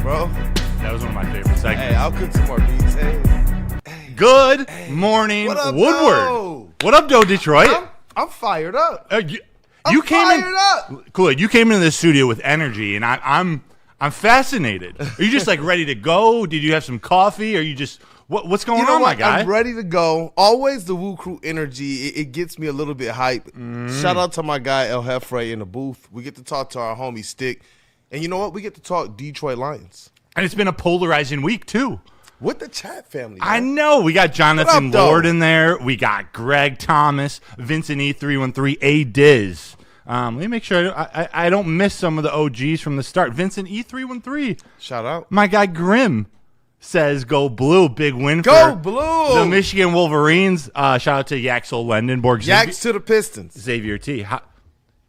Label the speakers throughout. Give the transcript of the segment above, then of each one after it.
Speaker 1: bro.
Speaker 2: That was one of my favorite segments.
Speaker 1: Hey, I'll cook some more beats. Hey.
Speaker 2: Good morning,
Speaker 1: What up,
Speaker 2: Woodward.
Speaker 1: Doe?
Speaker 2: What up, Doe, Detroit?
Speaker 1: I'm fired up.
Speaker 2: You came
Speaker 1: fired up.
Speaker 2: Kool Aid, you came into the studio with energy, and I'm fascinated. Are you just like ready to go? Did you have some coffee? Are you just what's going on, my guy?
Speaker 1: I'm ready to go. Always the Woo Crew energy. It gets me a little bit hype. Shout out to my guy El Jefe in the booth. We get to talk to our homie Stick, and you know what? We get to talk Detroit Lions.
Speaker 2: And it's been a polarizing week too.
Speaker 1: With the chat family, man.
Speaker 2: I know. We got Jonathan
Speaker 1: What up,
Speaker 2: Lord
Speaker 1: Doe?
Speaker 2: in there. We got Greg Thomas, Vincent E313, A Diz. Let me make sure I don't miss some of the OGs from the start. Vincent E313.
Speaker 1: Shout out.
Speaker 2: My guy Grim says go blue. Big win
Speaker 1: Go
Speaker 2: for
Speaker 1: Blue.
Speaker 2: the Michigan Wolverines. Shout out to Yaxel Lendenborg.
Speaker 1: Yaks to the Pistons.
Speaker 2: Xavier T.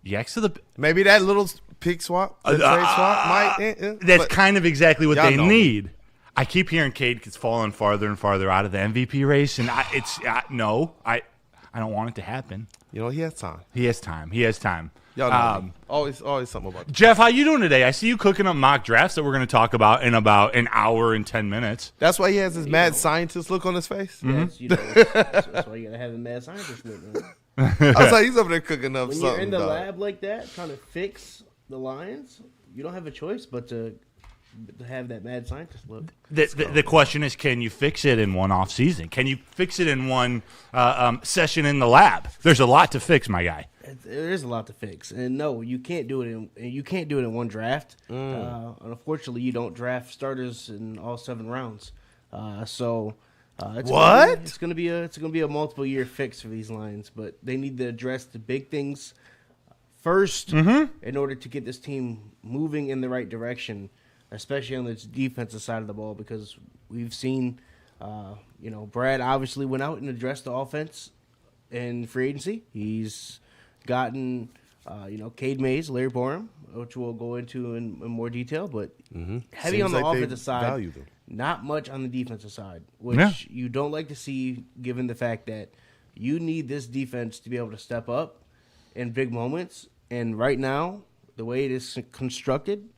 Speaker 2: Yaks to the...
Speaker 1: Maybe that little pick swap, the trade swap might.
Speaker 2: That's kind of exactly what
Speaker 1: y'all
Speaker 2: they
Speaker 1: know
Speaker 2: need. I keep hearing Cade gets falling farther and farther out of the MVP race, and I don't want it to happen.
Speaker 1: You know, he has time.
Speaker 2: He has time.
Speaker 1: Y'all know me. Always something about that.
Speaker 2: Jeff, how you doing today? I see you cooking up mock drafts that we're going to talk about in about an hour and 10 minutes.
Speaker 1: That's why he has his mad scientist look on his face.
Speaker 3: Yes, that's why you gotta have a mad scientist look, man.
Speaker 1: I was like, he's over there cooking up
Speaker 3: When
Speaker 1: something.
Speaker 3: you're in the
Speaker 1: dog.
Speaker 3: lab like that, trying to fix the Lions, you don't have a choice but to have that mad scientist look.
Speaker 2: The question is, can you fix it in one off season? Can you fix it in one session in the lab? There's a lot to fix, my guy.
Speaker 3: There is a lot to fix, and no, you can't do it in one draft. Unfortunately, you don't draft starters in all 7 rounds. It's gonna be a multiple year fix for these Lions, but they need to address the big things first in order to get this team moving in the right direction, especially on the defensive side of the ball, because we've seen, Brad obviously went out and addressed the offense in free agency. He's gotten, Cade Mays, Larry Borum, which we'll go into in more detail, but heavy
Speaker 1: Seems
Speaker 3: on the
Speaker 1: like they
Speaker 3: offensive side,
Speaker 1: value them.
Speaker 3: not much on the defensive side, which you don't like to see given the fact that you need this defense to be able to step up in big moments. And right now, the way it is constructed,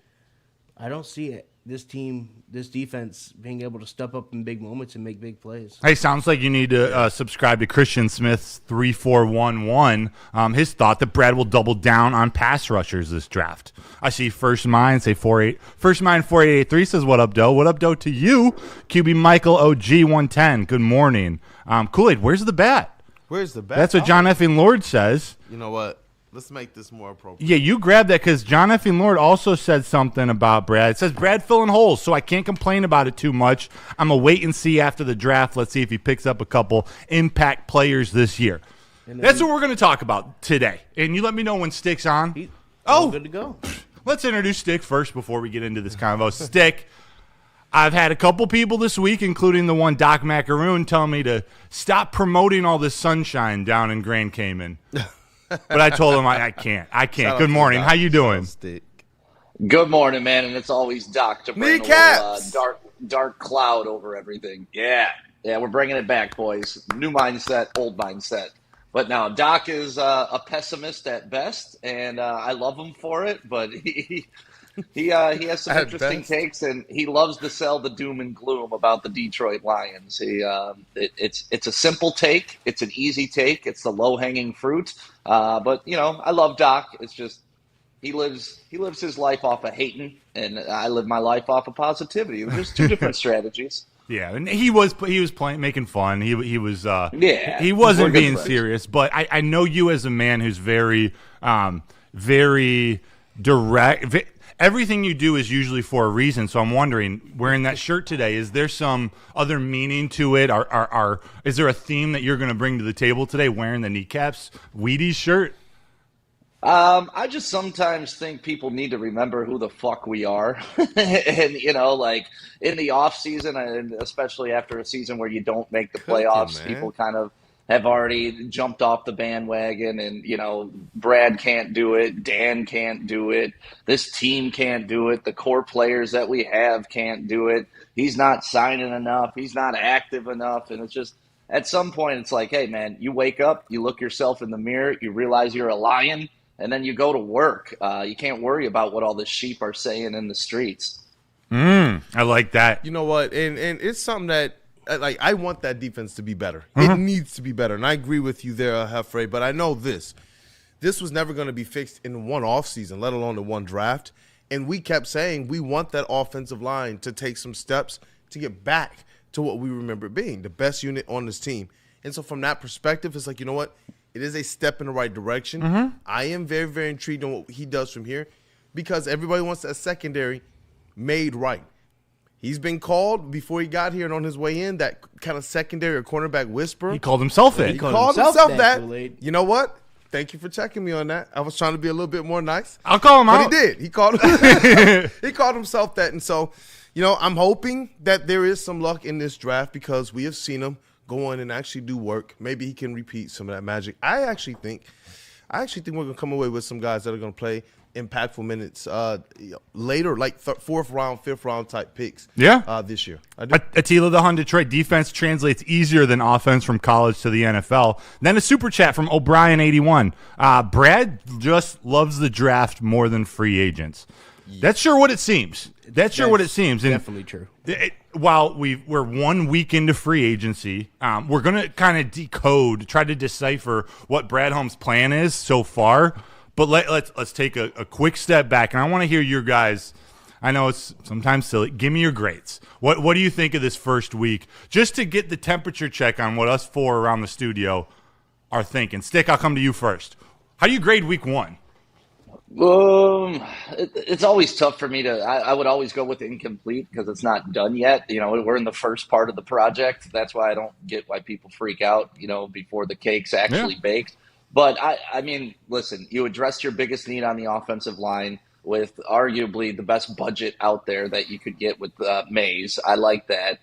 Speaker 3: I don't see it. This defense being able to step up in big moments and make big plays.
Speaker 2: Hey, sounds like you need to subscribe to Christian Smith's 3411. His thought that Brad will double down on pass rushers this draft. I see First Mind say 48. First Mind 4883 says, "What up, Doe? What up, Doe?" To you, QB Michael OG 110. Good morning. Kool Aid, where's the bat?
Speaker 1: Where's the bat?
Speaker 2: That's what John effing Lord says.
Speaker 1: You know what? Let's make this more appropriate.
Speaker 2: Yeah, you grabbed that because John effing Lord also said something about Brad. It says Brad filling holes, so I can't complain about it too much. I'm going to wait and see after the draft. Let's see if he picks up a couple impact players this year. That's what we're going to talk about today. And you let me know when Stick's on.
Speaker 3: Good to go.
Speaker 2: Let's introduce Stick first before we get into this convo. Stick, I've had a couple people this week, including the one Doc Macaroon, tell me to stop promoting all this sunshine down in Grand Cayman. But I told him I can't. Good morning. How you doing?
Speaker 4: Good morning, man. And it's always Doc to bring a little, dark cloud over everything. Yeah, we're bringing it back, boys. New mindset, old mindset. But now Doc is a pessimist at best, and I love him for it. But he has some interesting takes, and he loves to sell the doom and gloom about the Detroit Lions. It's a simple take. It's an easy take. It's the low-hanging fruit. But, I love Doc. It's just he lives his life off of hating, and I live my life off of positivity. It was just two different strategies.
Speaker 2: Yeah, and he was playing, making fun. He was he
Speaker 4: we're
Speaker 2: wasn't
Speaker 4: good
Speaker 2: being
Speaker 4: friends.
Speaker 2: serious. But I know you as a man who's very very direct. Everything you do is usually for a reason. So I'm wondering, wearing that shirt today, is there some other meaning to it? Is there a theme that you're going to bring to the table today? Wearing the kneecaps Wheaties shirt.
Speaker 4: I just sometimes think people need to remember who the fuck we are. And, like in the off season, and especially after a season where you don't make the playoffs, people kind of have already jumped off the bandwagon and, Brad can't do it. Dan can't do it. This team can't do it. The core players that we have can't do it. He's not signing enough. He's not active enough. And it's just, at some point, it's like, hey, man, you wake up, you look yourself in the mirror, you realize you're a lion, and then you go to work. You can't worry about what all the sheep are saying in the streets.
Speaker 2: I like that.
Speaker 1: You know what? And it's something that, like, I want that defense to be better. It needs to be better. And I agree with you there, Hefre, but I know this. This was never going to be fixed in one offseason, let alone in one draft. And we kept saying we want that offensive line to take some steps to get back to what we remember being, the best unit on this team. And so from that perspective, it's like, you know what? It is a step in the right direction. I am very, very intrigued on what he does from here because everybody wants that secondary made right. He's been called before he got here and on his way in, that kind of secondary or cornerback whisperer.
Speaker 2: He called himself it.
Speaker 1: He called himself that. You know what? Thank you for checking me on that. I was trying to be a little bit more nice.
Speaker 2: I'll call him out.
Speaker 1: But he did. He called he called himself that. And so, you know, I'm hoping that there is some luck in this draft because we have seen him go in and actually do work. Maybe he can repeat some of that magic. I actually think we're going to come away with some guys that are going to play impactful minutes later, like fourth round, fifth round type picks. This year.
Speaker 2: Attila the Hun Detroit defense translates easier than offense from college to the NFL. Then a super chat from O'Brien81. Brad just loves the draft more than free agents. That's sure what it seems. That's sure what it seems. And
Speaker 3: definitely true.
Speaker 2: While we're 1 week into free agency, we're going to kind of try to decipher what Brad Holmes' plan is so far. But let's take a quick step back, and I want to hear your guys. I know it's sometimes silly. Give me your grades. What do you think of this first week? Just to get the temperature check on what us four around the studio are thinking. Stick, I'll come to you first. How do you grade week 1?
Speaker 4: It's always tough for me to. I would always go with incomplete because it's not done yet. You know, we're in the first part of the project. That's why I don't get why people freak out. You know, before the cake's actually baked. But I mean, listen. You addressed your biggest need on the offensive line with arguably the best budget out there that you could get with Mays. I like that.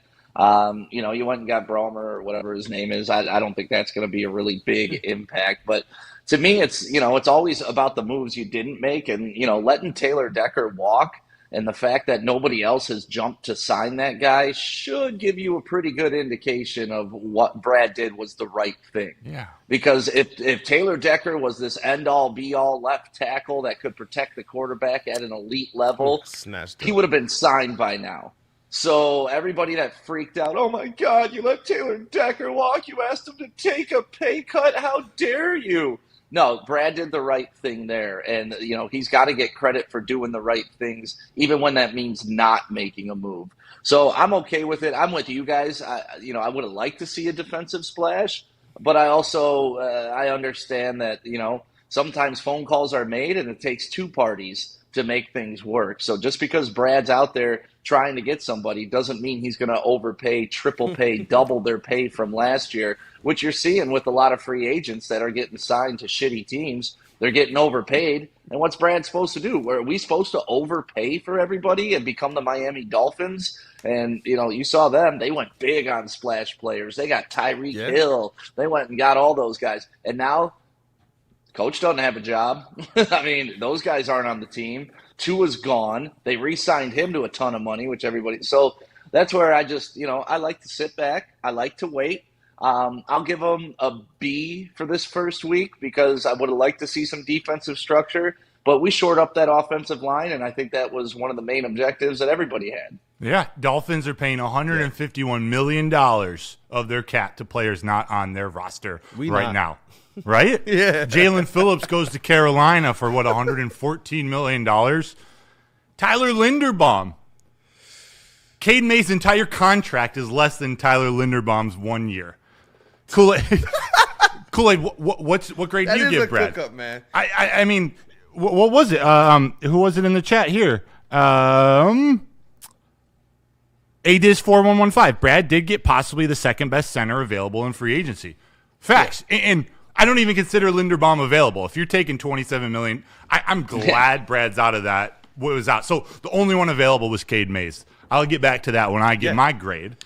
Speaker 4: You know, you went and got Bromer or whatever his name is. I don't think that's going to be a really big impact, but. To me, it's always about the moves you didn't make, and letting Taylor Decker walk, and the fact that nobody else has jumped to sign that guy should give you a pretty good indication of what Brad did was the right thing.
Speaker 2: Yeah.
Speaker 4: Because if Taylor Decker was this end-all, be-all left tackle that could protect the quarterback at an elite level, he would have been signed by now. So everybody that freaked out, oh my God, you let Taylor Decker walk, you asked him to take a pay cut, how dare you? No, Brad did the right thing there, and he's got to get credit for doing the right things, even when that means not making a move. So I'm okay with it. I'm with you guys. I would have liked to see a defensive splash, but I also I understand that sometimes phone calls are made, and it takes two parties to make things work. So just because Brad's out there trying to get somebody doesn't mean he's going to overpay, triple pay, double their pay from last year, which you're seeing with a lot of free agents that are getting signed to shitty teams. They're getting overpaid. And what's Brad supposed to do? Are we supposed to overpay for everybody and become the Miami Dolphins? And, you saw them. They went big on splash players. They got Tyreek Hill. They went and got all those guys. And now Coach doesn't have a job. I mean, those guys aren't on the team. Tua's gone. They re-signed him to a ton of money, which everybody – so that's where I just, I like to sit back. I like to wait. I'll give them a B for this first week because I would have liked to see some defensive structure. But we shored up that offensive line, and I think that was one of the main objectives that everybody had.
Speaker 2: Yeah, Dolphins are paying $151 million of their cap to players not on their roster now. Right?
Speaker 1: Yeah.
Speaker 2: Jalen Phillips goes to Carolina for, $114 million. Tyler Linderbaum. Cade May's entire contract is less than Tyler Linderbaum's 1 year. Kool Aid. Kool Aid. What grade do you give, Brad?
Speaker 1: That is a cook-up, man.
Speaker 2: I mean, what was it? Who was it in the chat here? ADIS4115. Brad did get possibly the second best center available in free agency. Facts. Yeah. And I don't even consider Linderbaum available. If you're taking $27 million, I'm glad Brad's out of that. What was out? So the only one available was Cade Mays. I'll get back to that when I get my grade.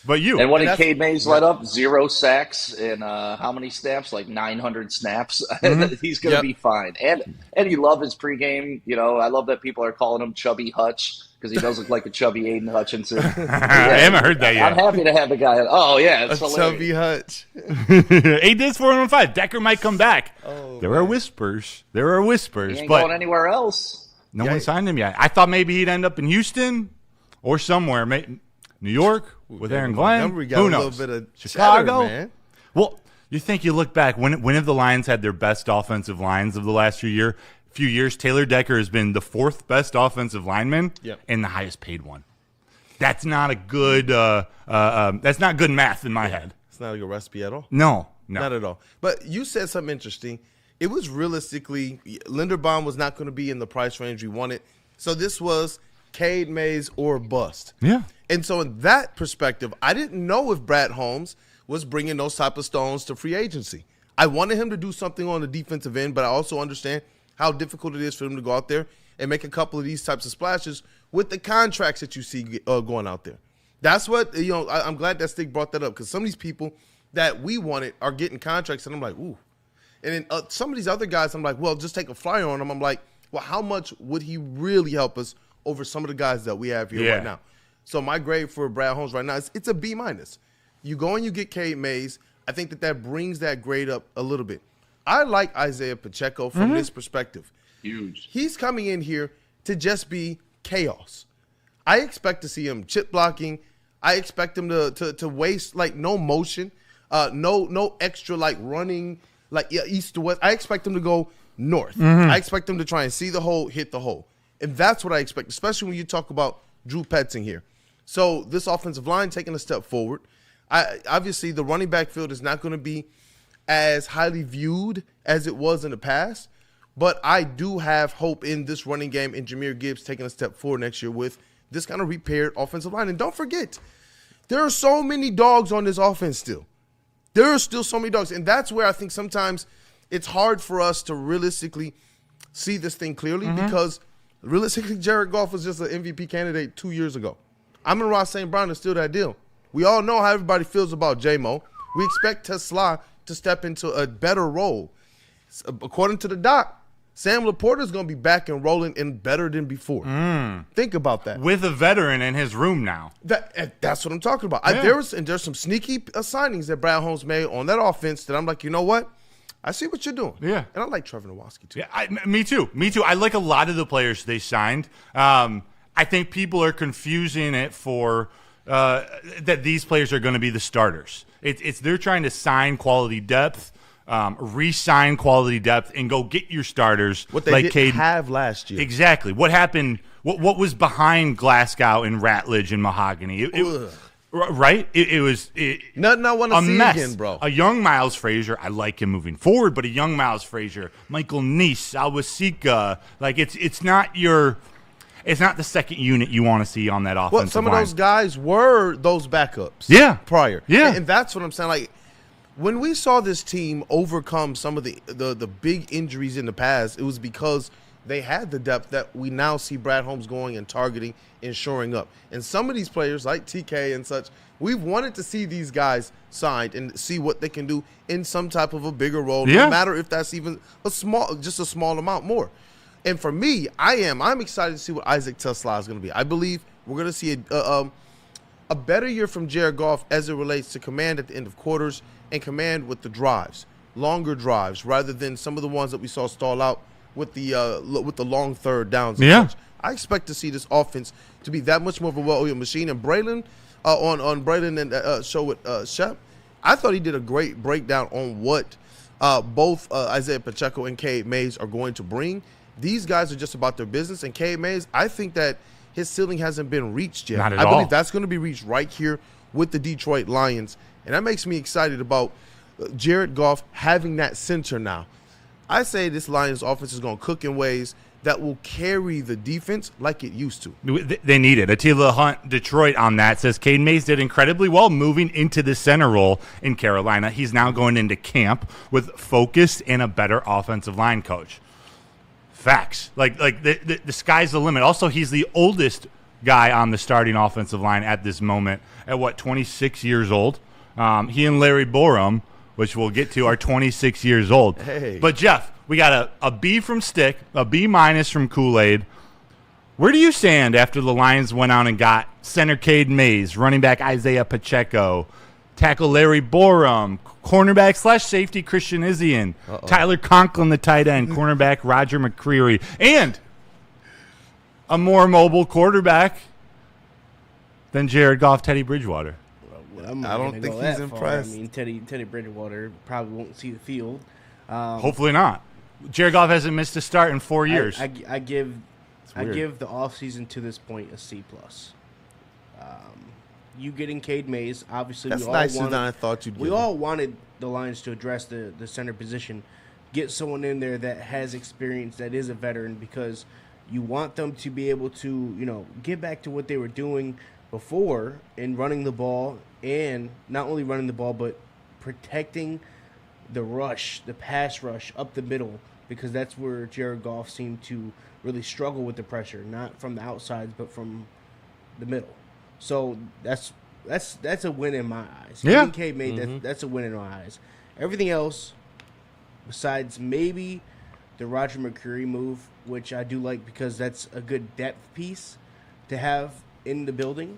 Speaker 2: But you.
Speaker 4: And what did Cade Mays let up? 0 sacks in how many snaps? Like 900 snaps. Mm-hmm. He's going to be fine. And you love his pregame. I love that people are calling him Chubby Hutch because he does look like a chubby Aiden Hutchinson.
Speaker 2: I haven't heard that yet.
Speaker 4: I'm happy to have the guy. Oh, yeah. It's
Speaker 1: a
Speaker 4: hilarious.
Speaker 1: Chubby Hutch.
Speaker 2: ADIS4115. Decker might come back. There are whispers.
Speaker 4: He ain't going anywhere else.
Speaker 2: No one signed him yet. I thought maybe he'd end up in Houston. or somewhere. New York with Aaron Glenn.
Speaker 1: Montgomery got
Speaker 2: Who
Speaker 1: a
Speaker 2: knows?
Speaker 1: little bit of
Speaker 2: Chicago,
Speaker 1: cheddar, man.
Speaker 2: Well, you think you look back when have the Lions had their best offensive lines of the last few years? Taylor Decker has been the 4th best offensive lineman and the highest paid one. That's not a good. That's not good math in my head.
Speaker 1: It's not a good recipe at all.
Speaker 2: No,
Speaker 1: Not at all. But you said something interesting. It was realistically, Linderbaum was not going to be in the price range we wanted. So this was Cade Mays or bust.
Speaker 2: Yeah.
Speaker 1: And so in that perspective, I didn't know if Brad Holmes was bringing those type of stones to free agency. I wanted him to do something on the defensive end, but I also understand how difficult it is for him to go out there and make a couple of these types of splashes with the contracts that you see going out there. That's what, I'm glad that Stick brought that up, because some of these people that we wanted are getting contracts, and I'm like, ooh. And then some of these other guys, I'm like, well, just take a flyer on them. I'm like, well, how much would he really help us over some of the guys that we have here right now? So my grade for Brad Holmes right now, it's a B-. You go and you get Cade Mays. I think that brings that grade up a little bit. I like Isaiah Pacheco from this perspective.
Speaker 4: Huge.
Speaker 1: He's coming in here to just be chaos. I expect to see him chip blocking. I expect him to waste no motion, no extra running east to west. I expect him to go north. I expect him to try and see the hole, hit the hole. And that's what I expect, especially when you talk about Drew Petzing here. So this offensive line taking a step forward. Obviously, the running back field is not going to be as highly viewed as it was in the past, but I do have hope in this running game and Jahmyr Gibbs taking a step forward next year with this kind of repaired offensive line. And don't forget, there are so many dogs on this offense still. There are still so many dogs, and that's where I think sometimes it's hard for us to realistically see this thing clearly because realistically, Jared Goff was just an MVP candidate 2 years ago. Amon-Ra St. Brown is still that deal. We all know how everybody feels about J-Mo. We expect Tesla to step into a better role. According to the doc, Sam Laporta is going to be back and rolling and better than before. Think about that.
Speaker 2: With a veteran in his room now.
Speaker 1: That's what I'm talking about.
Speaker 2: Yeah.
Speaker 1: There's some sneaky signings that Brad Holmes made on that offense that I'm like, you know what? I see what you're doing.
Speaker 2: Yeah.
Speaker 1: And I like Trevor Nowatzki, too.
Speaker 2: Yeah, me too. I like a lot of the players they signed. I think people are confusing it for that these players are going to be the starters. It's they're trying to sign quality depth, re-sign quality depth, and go get your starters.
Speaker 1: What they didn't have last year.
Speaker 2: Exactly. What happened? What was behind Glasgow and Ratledge and Mahogany? Right? It was
Speaker 1: nothing I want to see
Speaker 2: mess.
Speaker 1: again, bro.
Speaker 2: A young Miles Frazier, I like him moving forward, but a young Miles Frazier, Michael Neese, Alwasika, it's not the second unit you want to see on that offensive line.
Speaker 1: Well, some of those guys were those backups.
Speaker 2: Yeah.
Speaker 1: Prior.
Speaker 2: Yeah.
Speaker 1: And that's what I'm saying. Like, when we saw this team overcome some of the big injuries in the past, it was because they had the depth that we now see Brad Holmes going and targeting and shoring up. And some of these players, like TK and such, we've wanted to see these guys signed and see what they can do in some type of a bigger role, no matter if that's even a small amount more. And for me, I'm excited to see what Isaac Tesla is going to be. I believe we're going to see a better year from Jared Goff as it relates to command at the end of quarters and command with the drives, longer drives, rather than some of the ones that we saw stall out with the long third downs. And such. I expect to see this offense to be that much more of a well-oiled machine. And Braylon, on Braylon and show with Shep, I thought he did a great breakdown on what both Isaiah Pacheco and Cade Mays are going to bring. These guys are just about their business. And Cade Mays, I think that his ceiling hasn't been reached yet.
Speaker 2: Not at
Speaker 1: all. I believe
Speaker 2: all.
Speaker 1: that's going to be reached right here with the Detroit Lions. And that makes me excited about Jared Goff having that center now. I say this Lions offense is going to cook in ways that will carry the defense like it used to.
Speaker 2: They need it. Attila Hunt, Detroit, on that says Cade Mays did incredibly well moving into the center role in Carolina. He's now going into camp with focus and a better offensive line coach. Facts. Like the sky's the limit. Also, he's the oldest guy on the starting offensive line at this moment at 26 years old. He and Larry Borum, which we'll get to, are 26 years old.
Speaker 1: Hey.
Speaker 2: But Jeff, we got a B from Stick, a B- from Kool Aid. Where do you stand after the Lions went out and got center Cade Mays, running back Isaiah Pacheco, tackle Larry Borum, cornerback / safety Christian Izzian, Tyler Conklin, the tight end, cornerback Roger McCreary, and a more mobile quarterback Then Jared Goff, Teddy Bridgewater.
Speaker 1: I don't think he's impressed.
Speaker 3: I mean, Teddy Bridgewater probably won't see the field.
Speaker 2: Hopefully not. Jared Goff hasn't missed a start in 4 years.
Speaker 3: I give the offseason to this point a C+. You getting Cade Mays, obviously.
Speaker 1: That's nicer than I thought you'd.
Speaker 3: We all wanted the Lions to address the center position, get someone in there that has experience, that is a veteran, because you want them to be able to, get back to what they were doing before in running the ball, and not only running the ball, but protecting the rush, the pass rush up the middle, because that's where Jared Goff seemed to really struggle with the pressure, not from the outsides, but from the middle. So that's a win in my eyes.
Speaker 2: Yeah.
Speaker 3: Cade made that's a win in my eyes. Everything else, besides maybe the Roger McCreary move, which I do like because that's a good depth piece to have in the building.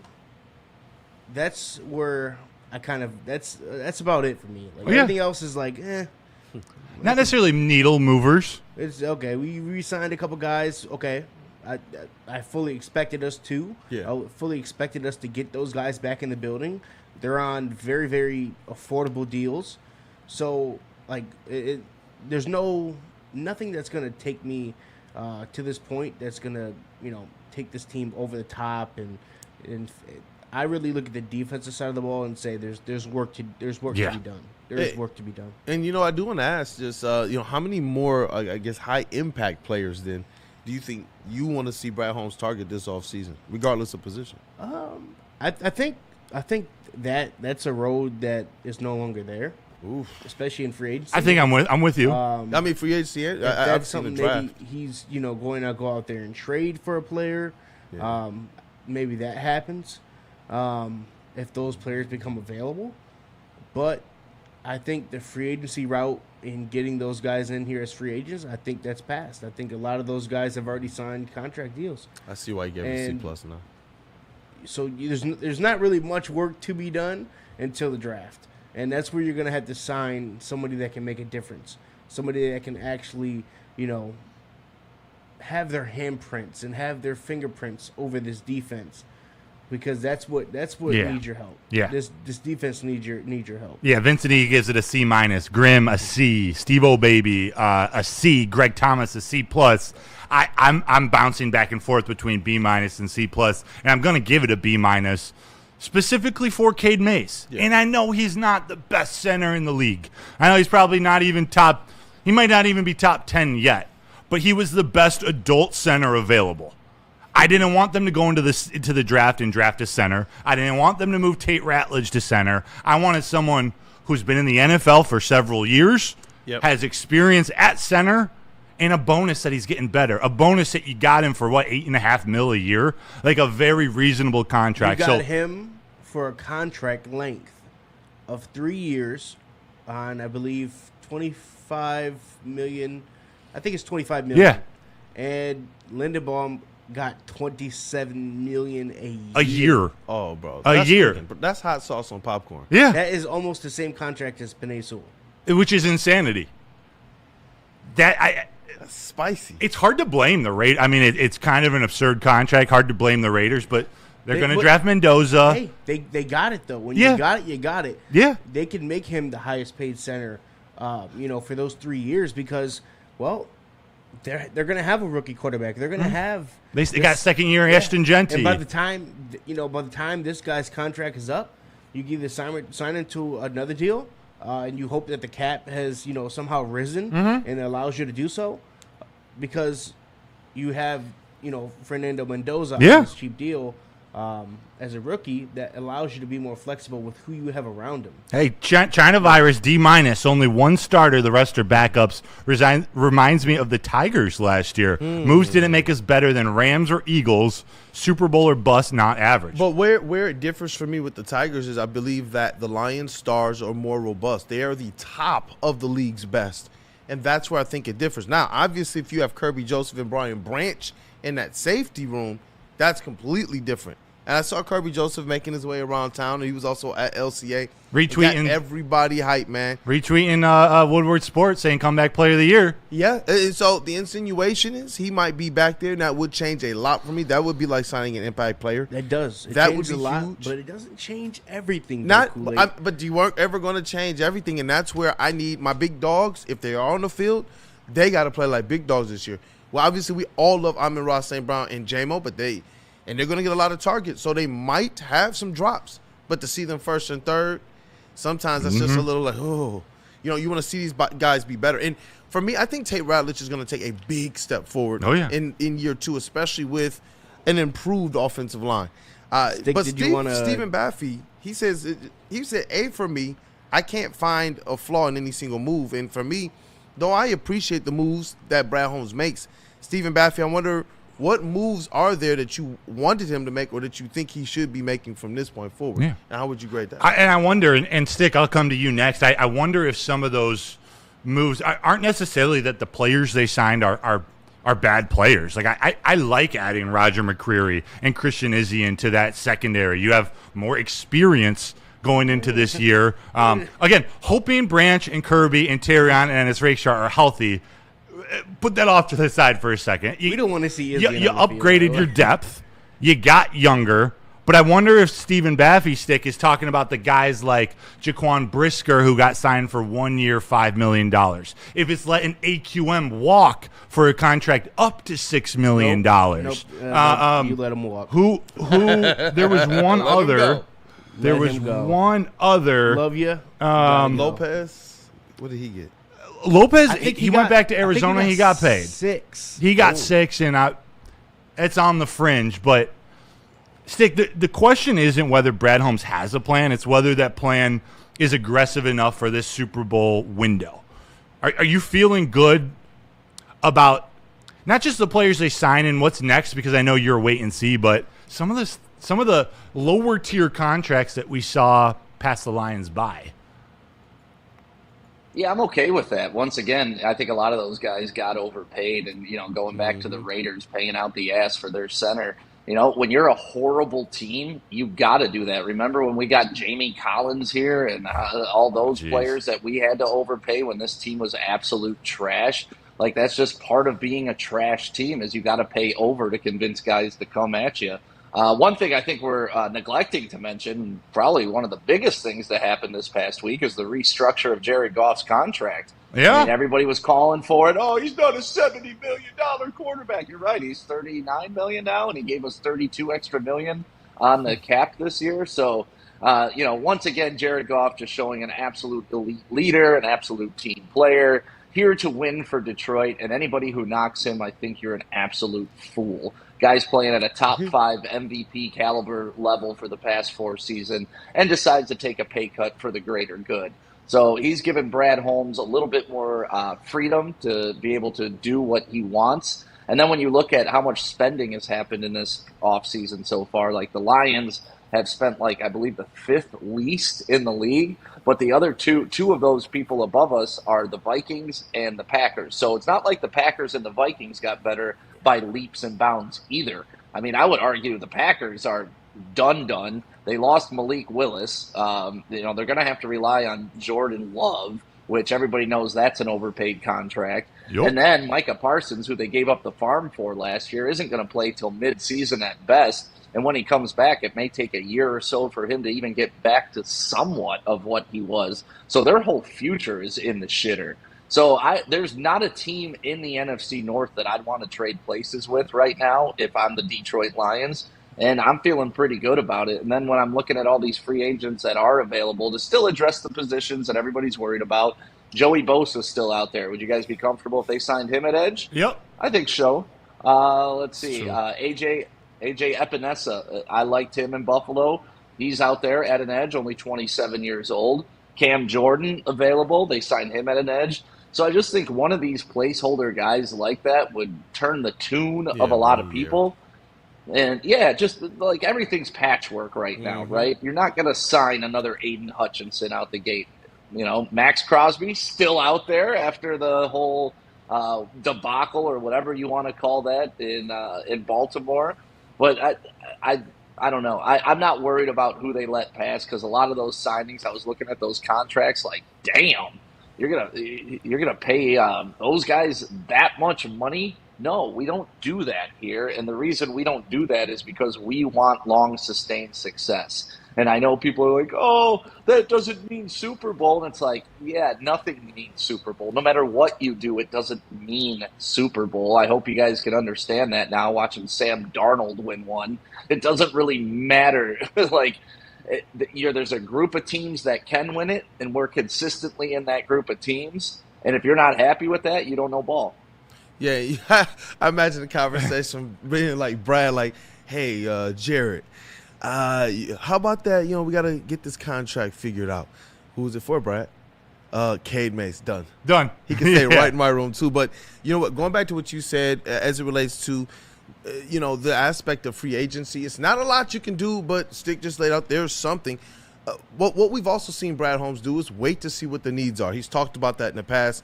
Speaker 3: That's where I kind of that's about it for me. Like everything else is like,
Speaker 2: Not necessarily needle movers.
Speaker 3: It's okay. We re-signed a couple guys. Okay, I fully expected us to.
Speaker 1: Yeah.
Speaker 3: I fully expected us to get those guys back in the building. They're on very, very affordable deals. So like there's nothing that's gonna take me to this point that's gonna take this team over the top and I really look at the defensive side of the ball and say there's work to be done. There's work to be done.
Speaker 1: And I do want to ask just how many more high impact players then do you think you want to see Brad Holmes target this offseason, regardless of position?
Speaker 3: I think that's a road that is no longer there.
Speaker 1: Oof.
Speaker 3: Especially in free agency.
Speaker 2: I think I'm with you.
Speaker 1: I mean, free agency.
Speaker 3: That's something maybe he's going to go out there and trade for a player.
Speaker 1: Yeah.
Speaker 3: Maybe that happens if those players become available. But I think the free agency route in getting those guys in here as free agents, I think that's passed. I think a lot of those guys have already signed contract deals.
Speaker 1: I see why you gave it a C+ now.
Speaker 3: So there's not really much work to be done until the draft. And that's where you're going to have to sign somebody that can make a difference. Somebody that can actually, have their handprints and have their fingerprints over this defense. Because that's what needs your help.
Speaker 2: Yeah.
Speaker 3: This defense needs your help.
Speaker 2: Yeah, Vincent E gives it a C-. Grimm a C. Steve-O Baby a C. Greg Thomas a C+. I'm bouncing back and forth between B- and C+, and I'm going to give it a B-, specifically for Cade Mays. Yeah. And I know he's not the best center in the league. I know he's probably not even he might not even be top 10 yet, but he was the best adult center available. I didn't want them to go into the draft and draft a center. I didn't want them to move Tate Ratledge to center. I wanted someone who's been in the NFL for several years, has experience at center, and a bonus that he's getting better. A bonus that you got him for, $8.5 million a year? Like a very reasonable contract.
Speaker 3: You got him for a contract length of 3 years on, I believe, $25 million. I think it's $25 million.
Speaker 2: Yeah.
Speaker 3: And Lindenbaum got $27 million
Speaker 2: a year.
Speaker 1: Oh, bro.
Speaker 2: A year.
Speaker 1: That's hot sauce on popcorn.
Speaker 2: Yeah.
Speaker 3: That is almost the same contract as Penei Sewell.
Speaker 2: Which is insanity. That's
Speaker 1: spicy.
Speaker 2: It's hard to blame the Raiders. I mean, it's kind of an absurd contract. Hard to blame the Raiders, but they're going to draft Mendoza.
Speaker 3: Hey, they got it, though. When you got it, you got it.
Speaker 2: Yeah.
Speaker 3: They can make him the highest paid center, for those 3 years because, they're going to have a rookie quarterback. They're going to have.
Speaker 2: They got second year Ashton Genty.
Speaker 3: And by the time this guy's contract is up, you give the sign into another deal, and you hope that the cap has somehow risen and allows you to do so, because you have Fernando Mendoza on this cheap deal as a rookie that allows you to be more flexible with who you have around him.
Speaker 2: Hey, China virus D-, only one starter, the rest are backups. Reminds me of the Tigers last year. Moves didn't make us better than Rams or Eagles. Super Bowl or bust, not average.
Speaker 1: But where it differs for me with the Tigers is I believe that the Lions stars are more robust. They are the top of the league's best. And that's where I think it differs. Now, obviously, if you have Kirby Joseph and Brian Branch in that safety room, that's completely different. And I saw Kirby Joseph making his way around town. He was also at LCA.
Speaker 2: Retweeting.
Speaker 1: Got everybody hype, man.
Speaker 2: Retweeting Woodward Sports saying comeback player of the year.
Speaker 1: Yeah. And so the insinuation is he might be back there, and that would change a lot for me. That would be like signing an impact player.
Speaker 3: That does.
Speaker 1: That would be
Speaker 3: a lot,
Speaker 1: huge.
Speaker 3: but it doesn't change everything.
Speaker 1: But you weren't ever going to change everything, and that's where I need my big dogs. If they are on the field, they got to play like big dogs this year. Well, obviously, we all love Amon-Ra, St. Brown, and J-Mo, but they're going to get a lot of targets, so they might have some drops. But to see them first and third, sometimes that's just a little like, oh, you want to see these guys be better. And for me, I think Tate Ratledge is going to take a big step forward in year 2, especially with an improved offensive line. But Stephen Baffey, he said, A, for me, I can't find a flaw in any single move. And for me, though I appreciate the moves that Brad Holmes makes, Stephen Baffey, I wonder what moves are there that you wanted him to make or that you think he should be making from this point forward? Yeah. And how would you grade that?
Speaker 2: I wonder, and Stick, I'll come to you next. I wonder if some of those moves aren't necessarily that the players they signed are bad players. Like I like adding Roger McCreary and Christian Izzy into that secondary. You have more experience going into this year. Again, hoping Branch and Kirby and Terrion and his Rakeshar are healthy. Put that off to the side for a second.
Speaker 3: We don't want to see Izzy.
Speaker 2: You upgraded your depth. You got younger. But I wonder if Stephen Baffey Stick is talking about the guys like Jaquan Brisker who got signed for 1 year, $5 million. If it's letting AQM walk for a contract up to $6 million.
Speaker 3: Nope. You let him walk.
Speaker 2: Who there was one other. There was one other.
Speaker 3: Love you.
Speaker 1: Lopez. What did he get?
Speaker 2: Lopez, he went back to Arizona. He got paid
Speaker 3: 6.
Speaker 2: He got 6, and it's on the fringe. But Stick, the question isn't whether Brad Holmes has a plan; it's whether that plan is aggressive enough for this Super Bowl window. Are you feeling good about not just the players they sign and what's next? Because I know you're a wait and see, but some of the lower tier contracts that we saw pass the Lions by.
Speaker 4: Yeah, I'm okay with that. Once again, I think a lot of those guys got overpaid, and going back to the Raiders paying out the ass for their center. When you're a horrible team, you got to do that. Remember when we got Jamie Collins here and all those players that we had to overpay when this team was absolute trash? Like, that's just part of being a trash team, is you got to pay over to convince guys to come at you. One thing I think we're neglecting to mention, probably one of the biggest things that happened this past week, is the restructure of Jared Goff's contract.
Speaker 2: Yeah.
Speaker 4: I mean, everybody was calling for it. Oh, he's not a $70 million quarterback. You're right. He's $39 million now, and he gave us $32 extra million on the cap this year. So, once again, Jared Goff just showing an absolute elite leader, an absolute team player, here to win for Detroit. And anybody who knocks him, I think you're an absolute fool. Guy's playing at a top 5 MVP caliber level for the past 4 seasons and decides to take a pay cut for the greater good. So he's given Brad Holmes a little bit more freedom to be able to do what he wants. And then when you look at how much spending has happened in this offseason so far, like the Lions have spent, like, I believe the 5th least in the league, but the other two of those people above us are the Vikings and the Packers. So it's not like the Packers and the Vikings got better by leaps and bounds either. I mean, I would argue the Packers are done. They lost Malik Willis. They're going to have to rely on Jordan Love, which everybody knows that's an overpaid contract. Yep. And then Micah Parsons, who they gave up the farm for last year, isn't going to play till mid-season at best. And when he comes back, it may take a year or so for him to even get back to somewhat of what he was. So their whole future is in the shitter. So there's not a team in the NFC North that I'd want to trade places with right now if I'm the Detroit Lions. And I'm feeling pretty good about it. And then when I'm looking at all these free agents that are available to still address the positions that everybody's worried about, Joey Bosa's still out there. Would you guys be comfortable if they signed him at edge?
Speaker 2: Yep.
Speaker 4: I think so. Let's see. AJ Epinesa, I liked him in Buffalo. He's out there at an edge, only 27 years old. Cam Jordan available. They signed him at an edge. So I just think one of these placeholder guys like that would turn the tune of a lot of people. And, just like everything's patchwork right now, right? You're not going to sign another Aiden Hutchinson out the gate. Max Crosby still out there after the whole debacle or whatever you want to call that in Baltimore. But I don't know. I'm not worried about who they let pass because a lot of those signings, I was looking at those contracts like, damn, you're gonna pay those guys that much money? No, we don't do that here. And the reason we don't do that is because we want long, sustained success. And I know people are like, oh, that doesn't mean Super Bowl. And it's like, yeah, nothing means Super Bowl. No matter what you do, it doesn't mean Super Bowl. I hope you guys can understand that now, watching Sam Darnold win one. It doesn't really matter. There's a group of teams that can win it, and we're consistently in that group of teams. And if you're not happy with that, you don't know ball.
Speaker 1: Yeah, I imagine the conversation being like Brad, like, hey, Jared, how about that? We got to get this contract figured out. Who's it for, Brad? Cade Mace, done. He can stay right in my room too. But you know what? Going back to what you said as it relates to, the aspect of free agency, it's not a lot you can do, but Stick just laid out there's something. What we've also seen Brad Holmes do is wait to see what the needs are. He's talked about that in the past.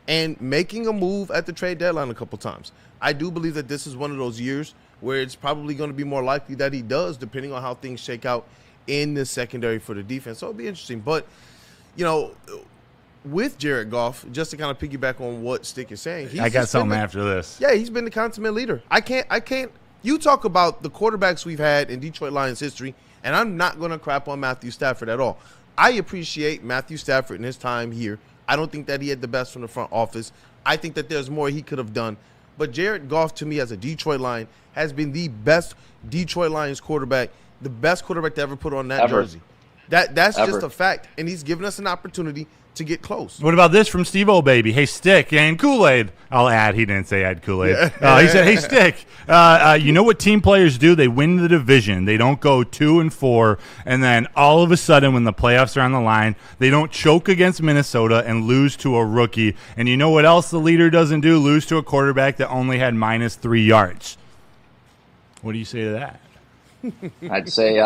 Speaker 1: And making a move at the trade deadline a couple times. I do believe that this is one of those years where it's probably going to be more likely that he does, depending on how things shake out in the secondary for the defense. So it'll be interesting. But, with Jared Goff, just to kind of piggyback on what Stick is saying.
Speaker 2: I got something after this.
Speaker 1: Yeah, he's been the consummate leader. I can't. You talk about the quarterbacks we've had in Detroit Lions history, and I'm not going to crap on Matthew Stafford at all. I appreciate Matthew Stafford and his time here. I don't think that he had the best from the front office. I think that there's more he could have done. But Jared Goff, to me, as a Detroit Lion, has been the best Detroit Lions quarterback, the best quarterback to ever put on that jersey. That's just a fact. And he's given us an opportunity to get close.
Speaker 2: What about this from Steve-O Baby? Hey, Stick and Kool Aid. I'll add. He didn't say add Kool Aid. He said, hey, Stick. You know what team players do? They win the division. They don't go 2-4, and then all of a sudden, when the playoffs are on the line, they don't choke against Minnesota and lose to a rookie. And you know what else the leader doesn't do? Lose to a quarterback that only had -3 yards. What do you say to that?
Speaker 4: I'd say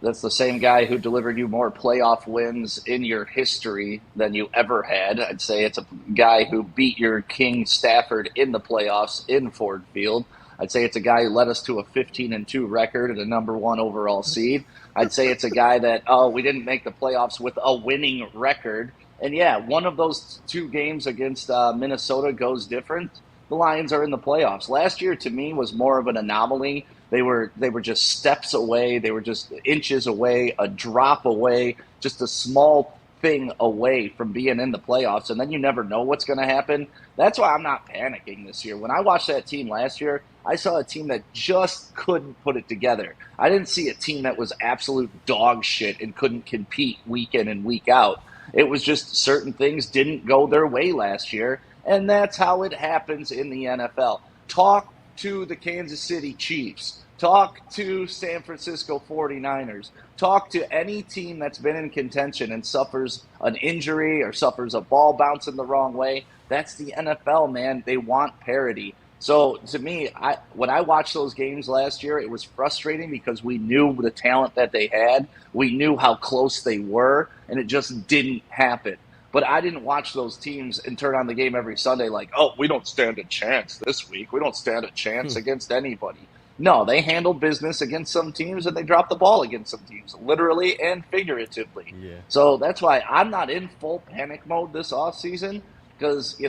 Speaker 4: that's the same guy who delivered you more playoff wins in your history than you ever had. I'd say it's a guy who beat your King Stafford in the playoffs in Ford Field. I'd say it's a guy who led us to a 15-2 record and a #1 overall seed. I'd say it's a guy that, we didn't make the playoffs with a winning record. And, yeah, one of those two games against Minnesota goes different. The Lions are in the playoffs. Last year, to me, was more of an anomaly. They were just steps away. They were just inches away, a drop away, just a small thing away from being in the playoffs. And then you never know what's going to happen. That's why I'm not panicking this year. When I watched that team last year, I saw a team that just couldn't put it together. I didn't see a team that was absolute dog shit and couldn't compete week in and week out. It was just certain things didn't go their way last year. And that's how it happens in the NFL. Talk to the Kansas City Chiefs. Talk to San Francisco 49ers. Talk to any team that's been in contention and suffers an injury or suffers a ball bouncing the wrong way. That's the NFL, man. They want parity. So to me, when I watched those games last year, it was frustrating because we knew the talent that they had. We knew how close they were, and it just didn't happen. But I didn't watch those teams and turn on the game every Sunday like, oh, we don't stand a chance this week. We don't stand a chance against anybody. No, they handled business against some teams, and they dropped the ball against some teams, literally and figuratively. Yeah. So that's why I'm not in full panic mode this offseason because,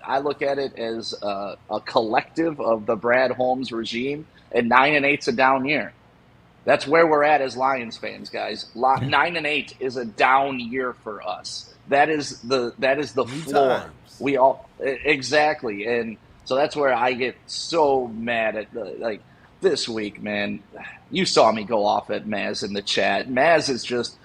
Speaker 4: I look at it as a collective of the Brad Holmes regime, and 9-8's a down year. That's where we're at as Lions fans, guys. 9-8 is a down year for us. That is the floor. We all exactly, and so that's where I get so mad at this week, man. You saw me go off at Maz in the chat. Maz is just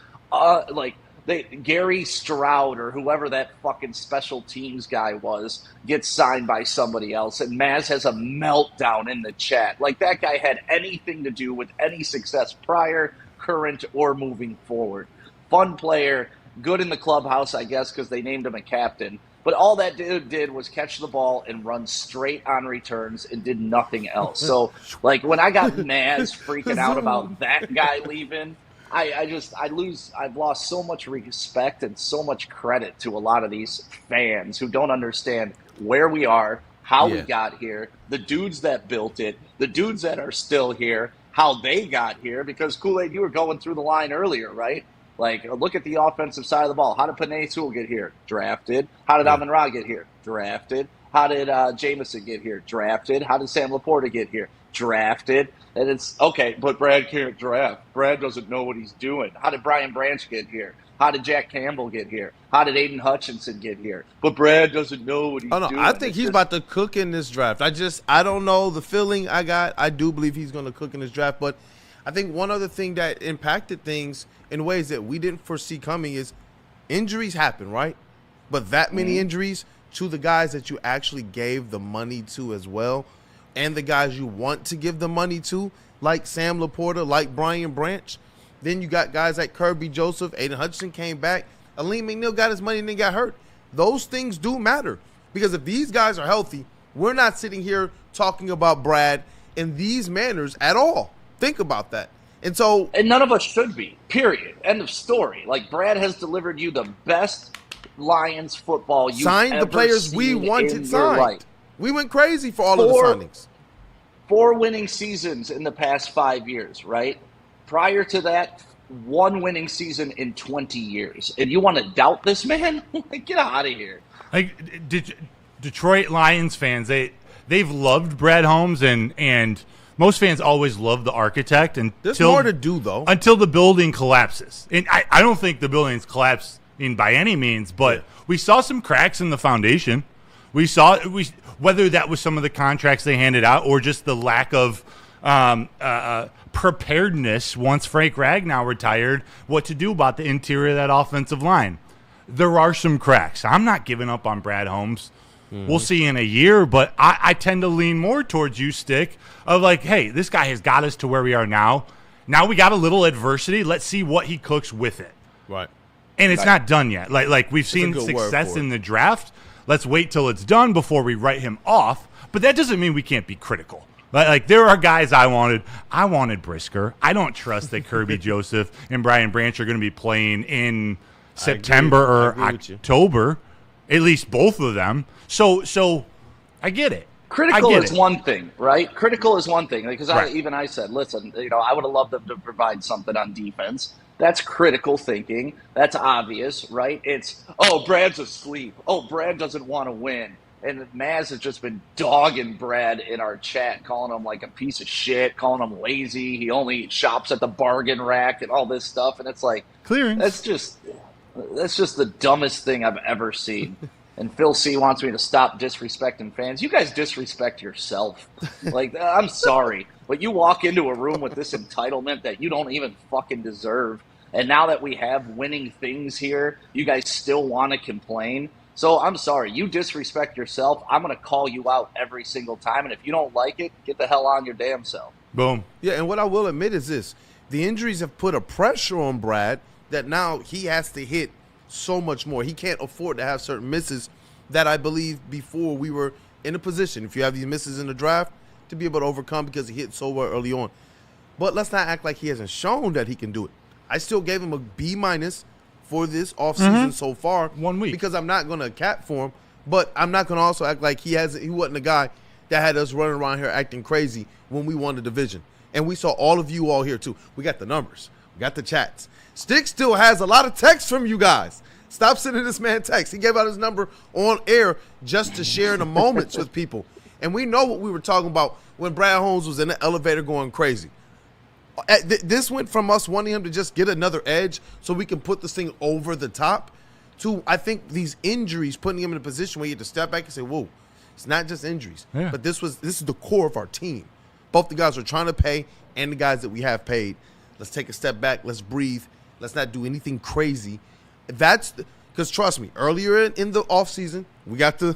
Speaker 4: Gary Stroud or whoever that fucking special teams guy was gets signed by somebody else, and Maz has a meltdown in the chat. Like that guy had anything to do with any success prior, current, or moving forward. Fun player. Good in the clubhouse, I guess, because they named him a captain. But all that dude did was catch the ball and run straight on returns and did nothing else. So, when I got Maz freaking out about that guy leaving, I've lost so much respect and so much credit to a lot of these fans who don't understand where we are, how we got here, the dudes that built it, the dudes that are still here, how they got here, because Kool Aid, you were going through the line earlier, right? Like, look at the offensive side of the ball. How did Penei Sewell get here? Drafted. How did Amon-Ra get here? Drafted. How did Jameson get here? Drafted. How did Sam Laporta get here? Drafted. And it's, okay, but Brad can't draft. Brad doesn't know what he's doing. How did Brian Branch get here? How did Jack Campbell get here? How did Aiden Hutchinson get here? But Brad doesn't know what he's doing.
Speaker 1: I think he's about to cook in this draft. I don't know the feeling I got. I do believe he's going to cook in this draft. But I think one other thing that impacted things in ways that we didn't foresee coming is injuries happen, right? But that many injuries to the guys that you actually gave the money to as well, and the guys you want to give the money to, like Sam Laporta, like Brian Branch. Then you got guys like Kirby Joseph, Aiden Hutchinson came back, Aleem McNeil got his money and then got hurt. Those things do matter, because if these guys are healthy, we're not sitting here talking about Brad in these manners at all. Think about that. And
Speaker 4: none of us should be, period. End of story. Like, Brad has delivered you the best Lions football you've
Speaker 1: signed the players we wanted signed. We went crazy for all of the signings.
Speaker 4: 4 winning seasons in the past 5 years, right? Prior to that, 1 winning season in 20 years. And you want to doubt this man? Get out of here.
Speaker 2: Like, Detroit Lions fans, they've loved Brad Holmes, and most fans always love the architect.
Speaker 1: There's more to do, though.
Speaker 2: Until the building collapses. And I don't think the building's collapsing by any means, but we saw some cracks in the foundation. Whether that was some of the contracts they handed out or just the lack of preparedness once Frank Ragnow retired, what to do about the interior of that offensive line. There are some cracks. I'm not giving up on Brad Holmes. We'll see in a year, but I tend to lean more towards you, Stick, of like, hey, this guy has got us to where we are now. Now we got a little adversity. Let's see what he cooks with it.
Speaker 1: Right.
Speaker 2: And it's not done yet. Like we've seen success in the draft. Let's wait till it's done before we write him off. But that doesn't mean we can't be critical. Like there are guys I wanted Brisker. I don't trust that Kirby Joseph and Brian Branch are going to be playing in September or October. At least both of them. So I get it.
Speaker 4: Critical is one thing, right? Critical is one thing. Because I said, listen, I would have loved them to provide something on defense. That's critical thinking. That's obvious, right? It's, Brad's asleep. Brad doesn't want to win. And Maz has just been dogging Brad in our chat, calling him like a piece of shit, calling him lazy. He only shops at the bargain rack and all this stuff. And it's like,
Speaker 2: clearance.
Speaker 4: That's just the dumbest thing I've ever seen. And Phil C wants me to stop disrespecting fans. You guys disrespect yourself. Like, I'm sorry, but you walk into a room with this entitlement that you don't even fucking deserve. And now that we have winning things here, you guys still want to complain. So I'm sorry, you disrespect yourself. I'm going to call you out every single time. And if you don't like it, get the hell on your damn self.
Speaker 2: Boom.
Speaker 1: Yeah, and what I will admit is this. The injuries have put a pressure on Brad that now he has to hit so much more. He can't afford to have certain misses that I believe before we were in a position, if you have these misses in the draft, to be able to overcome because he hit so well early on. But let's not act like he hasn't shown that he can do it. I still gave him a B- for this offseason so far.
Speaker 2: 1 week.
Speaker 1: Because I'm not going to cap for him, but I'm not going to also act like he wasn't a guy that had us running around here acting crazy when we won the division. And we saw all of you all here too. We got the numbers. We got the chats. Stick still has a lot of texts from you guys. Stop sending this man texts. He gave out his number on air just to share in the moments with people. And we know what we were talking about when Brad Holmes was in the elevator going crazy. This went from us wanting him to just get another edge so we can put this thing over the top to, I think, these injuries putting him in a position where he had to step back and say, whoa, it's not just injuries.
Speaker 2: Yeah.
Speaker 1: But this is the core of our team. Both the guys we're trying to pay and the guys that we have paid. Let's take a step back. Let's breathe. Let's not do anything crazy. That's because trust me, earlier in the offseason, we got the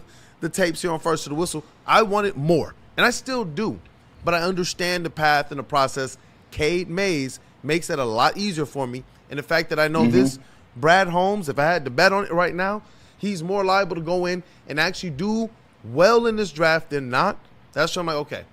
Speaker 1: tapes here on First to the Whistle. I wanted more, and I still do. But I understand the path and the process. Cade Mays makes it a lot easier for me. And the fact that I know this, Brad Holmes, if I had to bet on it right now, he's more liable to go in and actually do well in this draft than not. That's why I'm like, okay,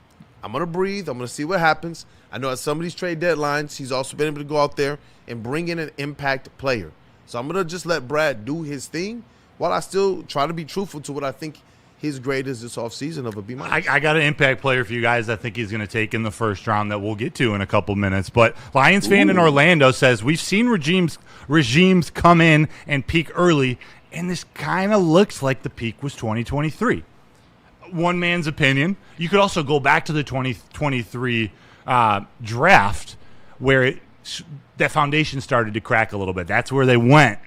Speaker 1: I'm going to breathe. I'm going to see what happens. I know at some of these trade deadlines, he's also been able to go out there and bring in an impact player. So I'm going to just let Brad do his thing while I still try to be truthful to what I think his grade is this offseason of a B-.
Speaker 2: I got an impact player for you guys. I think he's going to take in the first round that we'll get to in a couple minutes. But Lions fan in Orlando says, we've seen regimes come in and peak early, and this kind of looks like the peak was 2023. One man's opinion. You could also go back to the 2023 draft where that foundation started to crack a little bit. That's where they went.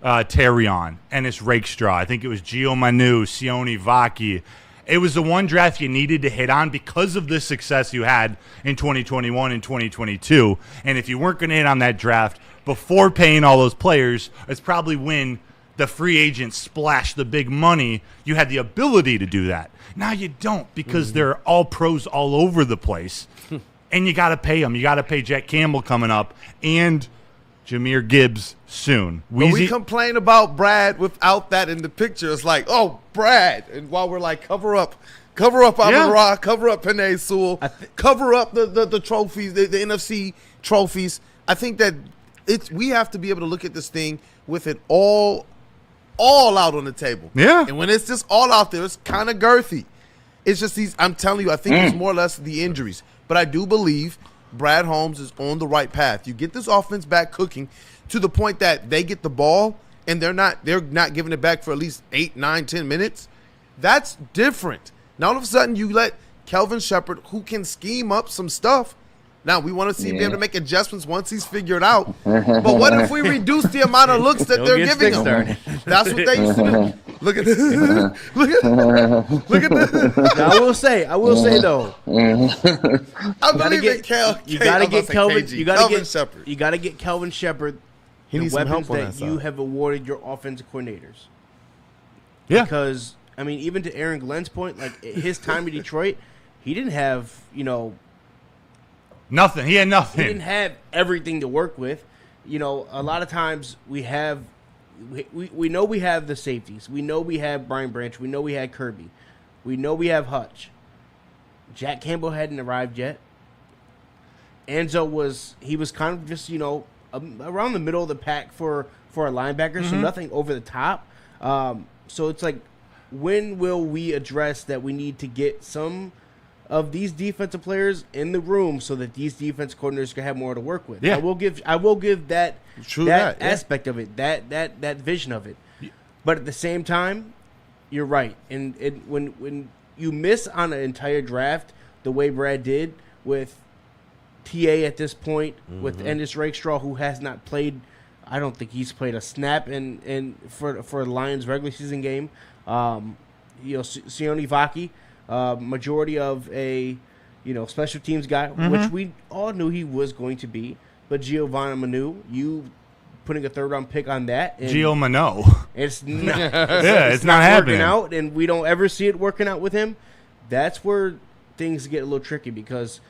Speaker 2: Terrion, Ennis Rakestraw. I think it was Gio Manu, Sione Vaki. It was the one draft you needed to hit on because of the success you had in 2021 and 2022. And if you weren't going to hit on that draft before paying all those players, it's probably when the free agents splashed the big money, you had the ability to do that. Now you don't because they're all pros all over the place. And you got to pay them. You got to pay Jack Campbell coming up and Jahmyr Gibbs soon.
Speaker 1: We complain about Brad without that in the picture. It's like, oh, Brad. And while we're like, cover up Amon-Ra, cover up Penei Sewell, cover up the trophies, the NFC trophies. I think that we have to be able to look at this thing with it all out on the table.
Speaker 2: Yeah.
Speaker 1: And when it's just all out there, it's kind of girthy. It's just these, I'm telling you, I think it's more or less the injuries. But I do believe Brad Holmes is on the right path. You get this offense back cooking to the point that they get the ball and they're not giving it back for at least 8, 9, 10 minutes. That's different. Now all of a sudden you let Kelvin Shepherd, who can scheme up some stuff. Now we want to see him be able to make adjustments once he's figured out. But what if we reduce the amount of looks that they're giving him? That's what they used to do. Look at this. Look at this.
Speaker 3: Now, I will say though.
Speaker 1: I believe in
Speaker 3: You gotta get Kelvin. You gotta
Speaker 1: Shepherd.
Speaker 3: You gotta get Kelvin Shepherd.
Speaker 1: He needs some help on that
Speaker 3: that
Speaker 1: side.
Speaker 3: you have awarded your offensive coordinators.
Speaker 2: Yeah.
Speaker 3: Because I mean, even to Aaron Glenn's point, like his time in Detroit, he didn't have
Speaker 2: nothing. He had nothing.
Speaker 3: He didn't have everything to work with. A lot of times we know we have the safeties. We know we have Brian Branch. We know we had Kirby. We know we have Hutch. Jack Campbell hadn't arrived yet. Enzo was kind of just, around the middle of the pack for a linebacker, so nothing over the top. So it's like, when will we address that we need to get some of these defensive players in the room so that these defense coordinators can have more to work with?
Speaker 2: Yeah.
Speaker 3: I will give that aspect of it, that vision of it.
Speaker 2: Yeah.
Speaker 3: But at the same time, you're right. And when you miss on an entire draft the way Brad did with TA at this point, with Ennis Rakestraw, who has not played, I don't think he's played a snap for the Lions regular season game. Sione Vaki, majority of a special teams guy, which we all knew he was going to be. But Giovanni Manu, you putting a third round pick on that, and
Speaker 2: Gio Manu.
Speaker 3: it's not,
Speaker 2: it's not happening
Speaker 3: working out, and we don't ever see it working out with him. That's where things get a little tricky, because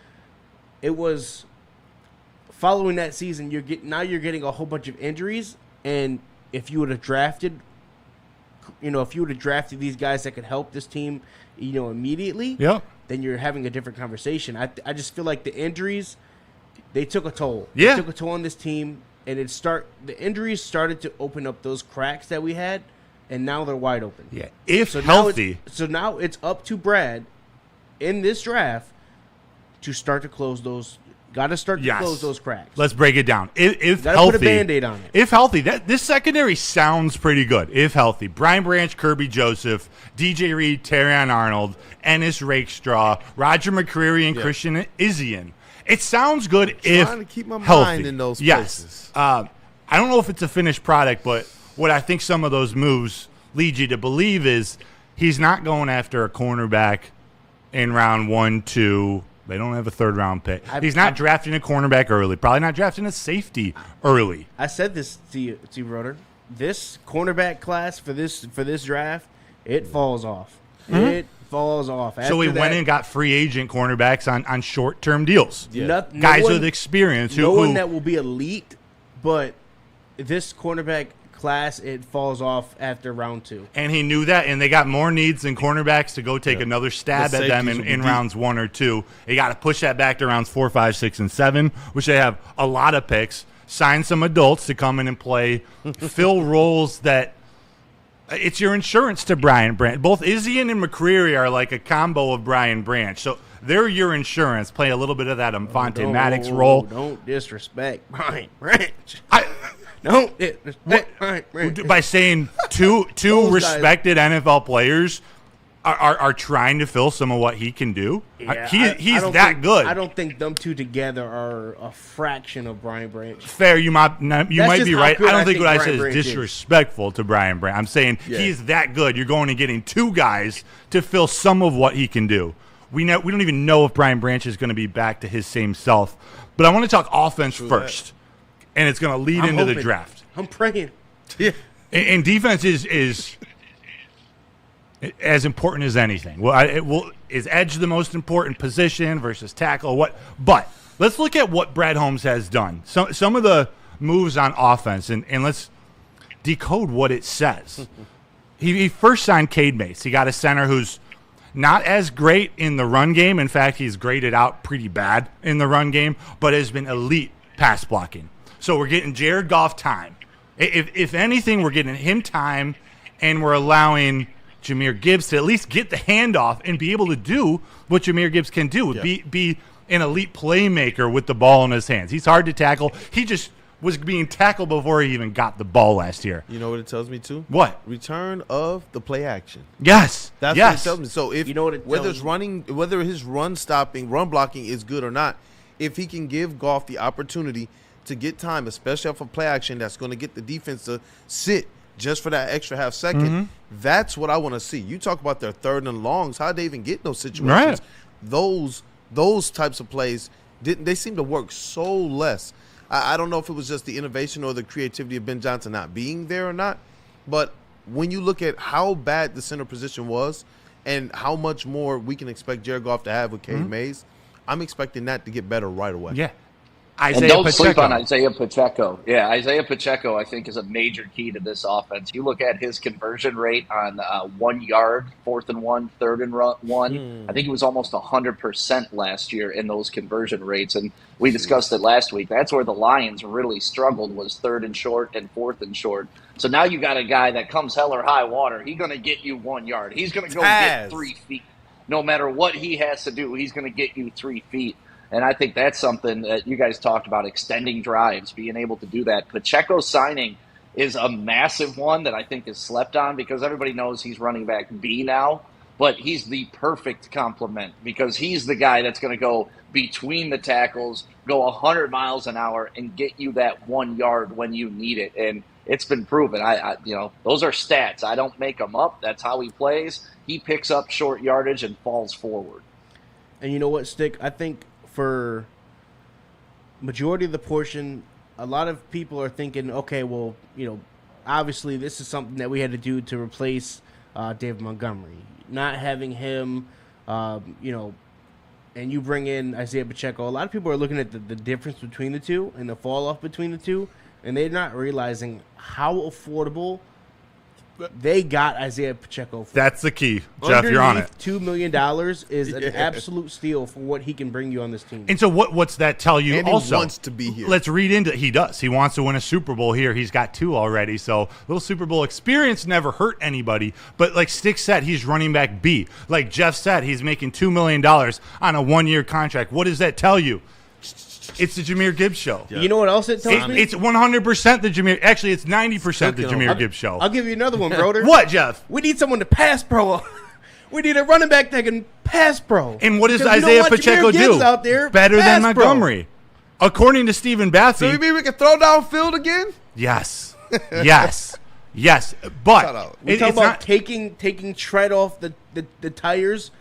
Speaker 3: it was following that season. You're getting a whole bunch of injuries, and if you would have drafted these guys that could help this team, immediately, then you're having a different conversation. I just feel like the injuries, they took a toll.
Speaker 2: Yeah.
Speaker 3: They took a toll on this team, and the injuries started to open up those cracks that we had, and now they're wide open.
Speaker 2: Yeah, if healthy.
Speaker 3: Now it's up to Brad in this draft to start to close those. Got to start to close those cracks.
Speaker 2: Let's break it down. If
Speaker 3: gotta
Speaker 2: healthy,
Speaker 3: put a Band-Aid on it.
Speaker 2: If healthy, this secondary sounds pretty good. If healthy, Brian Branch, Kirby Joseph, DJ Reed, Terrion Arnold, Ennis Rakestraw, Roger McCreary, and Christian Izzian. It sounds good if
Speaker 1: trying to keep my
Speaker 2: healthy.
Speaker 1: mind in those
Speaker 2: yes.
Speaker 1: places.
Speaker 2: I don't know if it's a finished product, but what I think some of those moves lead you to believe is he's not going after a cornerback in round 1, 2. They don't have a third-round pick. He's not drafting a cornerback early. Probably not drafting a safety early.
Speaker 3: I said this to you, Broder. This cornerback class for this draft, it falls off. It falls off.
Speaker 2: So we went and got free agent cornerbacks on short-term deals.
Speaker 1: Yeah.
Speaker 2: Guys with experience.
Speaker 3: No one that will be elite, but this cornerback class, it falls off after round 2.
Speaker 2: And he knew that, and they got more needs than cornerbacks to go take another stab at them in rounds 1 or 2. They got to push that back to rounds 4, 5, 6, and 7, which they have a lot of picks. Sign some adults to come in and play, fill roles that It's your insurance to Brian Branch. Both Izzian and McCreary are like a combo of Brian Branch. So they're your insurance. Play a little bit of that Fonte Maddox role.
Speaker 3: Don't disrespect Brian Branch. Don't disrespect Brian Branch.
Speaker 2: By saying two respected NFL players are trying to fill some of what he can do.
Speaker 3: Yeah,
Speaker 2: he's that good.
Speaker 3: I don't think them two together are a fraction of Brian Branch.
Speaker 2: Fair, you might be right. I don't think what I said
Speaker 3: Branch
Speaker 2: is disrespectful to Brian Branch. I'm saying he's that good. You're going and getting two guys to fill some of what he can do. We don't even know if Brian Branch is going to be back to his same self. But I want to talk offense first, and it's going to lead into the draft.
Speaker 3: I'm praying.
Speaker 1: Yeah,
Speaker 2: and defense is as important as anything. Is edge the most important position versus tackle? But let's look at what Brad Holmes has done. Some of the moves on offense, and let's decode what it says. He first signed Cade Mace. He got a center who's not as great in the run game. In fact, he's graded out pretty bad in the run game, but has been elite pass blocking. So we're getting Jared Goff time. If anything, we're getting him time, and we're allowing Jahmyr Gibbs to at least get the handoff and be able to do what Jahmyr Gibbs can do, be an elite playmaker with the ball in his hands. He's hard to tackle. He just was being tackled before he even got the ball last year.
Speaker 1: You know what it tells me too?
Speaker 2: What?
Speaker 1: Return of the play action.
Speaker 2: Yes.
Speaker 1: That's what it tells me. So if
Speaker 3: you know what
Speaker 1: whether his run blocking is good or not, if he can give Goff the opportunity to get time, especially off of play action, that's going to get the defense to sit just for that extra half second. That's what I want to see. You talk about their third and longs. How'd they even get in those situations?
Speaker 2: Right.
Speaker 1: Those types of plays they seem to work so less. I don't know if it was just the innovation or the creativity of Ben Johnson not being there or not, but when you look at how bad the center position was and how much more we can expect Jared Goff to have with Cade Mays, I'm expecting that to get better right away.
Speaker 2: Yeah.
Speaker 4: And don't sleep on Isaiah Pacheco. Yeah, Isaiah Pacheco, I think, is a major key to this offense. You look at his conversion rate on 1 yard, 4th and 1, 3rd and 1. I think it was almost 100% last year in those conversion rates. And we discussed it last week. That's where the Lions really struggled, was 3rd and short and 4th and short. So now you got a guy that comes hell or high water. He's going to get you 1 yard. He's going to go get 3 feet. No matter what he has to do, he's going to get you 3 feet. And I think that's something that you guys talked about, extending drives, being able to do that. Pacheco signing is a massive one that I think is slept on because everybody knows he's running back B now, but he's the perfect complement because he's the guy that's going to go between the tackles, go 100 miles an hour, and get you that 1 yard when you need it. And it's been proven. Those are stats. I don't make them up. That's how he plays. He picks up short yardage and falls forward.
Speaker 3: And you know what, Stick? I think for majority of the portion, a lot of people are thinking, okay, well, obviously this is something that we had to do to replace David Montgomery. Not having him, and you bring in Isaiah Pacheco. A lot of people are looking at the difference between the two and the fall off between the two, and they're not realizing how affordable they got Isaiah Pacheco for.
Speaker 2: That's the key, Jeff. You're on it.
Speaker 3: $2 million is an absolute steal for what he can bring you on this team.
Speaker 2: And so what's that tell you
Speaker 1: and
Speaker 2: also?
Speaker 1: He wants to be here.
Speaker 2: Let's read into it. He does. He wants to win a Super Bowl here. He's got 2 already. So little Super Bowl experience never hurt anybody. But like Stick said, he's running back B. Like Jeff said, he's making $2 million on a 1-year contract. What does that tell you? It's the Jahmyr Gibbs show.
Speaker 3: Yeah. You know what else it tells me?
Speaker 2: It's 100% the Jahmyr. Actually, it's 90% the Jahmyr Gibbs show.
Speaker 3: I'll give you another one, Broder.
Speaker 2: What, Jeff?
Speaker 3: We need someone to pass pro. We need a running back that can pass pro.
Speaker 2: And what does Isaiah Pacheco do?
Speaker 3: Out there,
Speaker 2: better than Montgomery, according to Stephen Baffey.
Speaker 1: So you mean we can throw downfield again?
Speaker 2: Yes, yes. But
Speaker 3: we talk about taking tread off the tires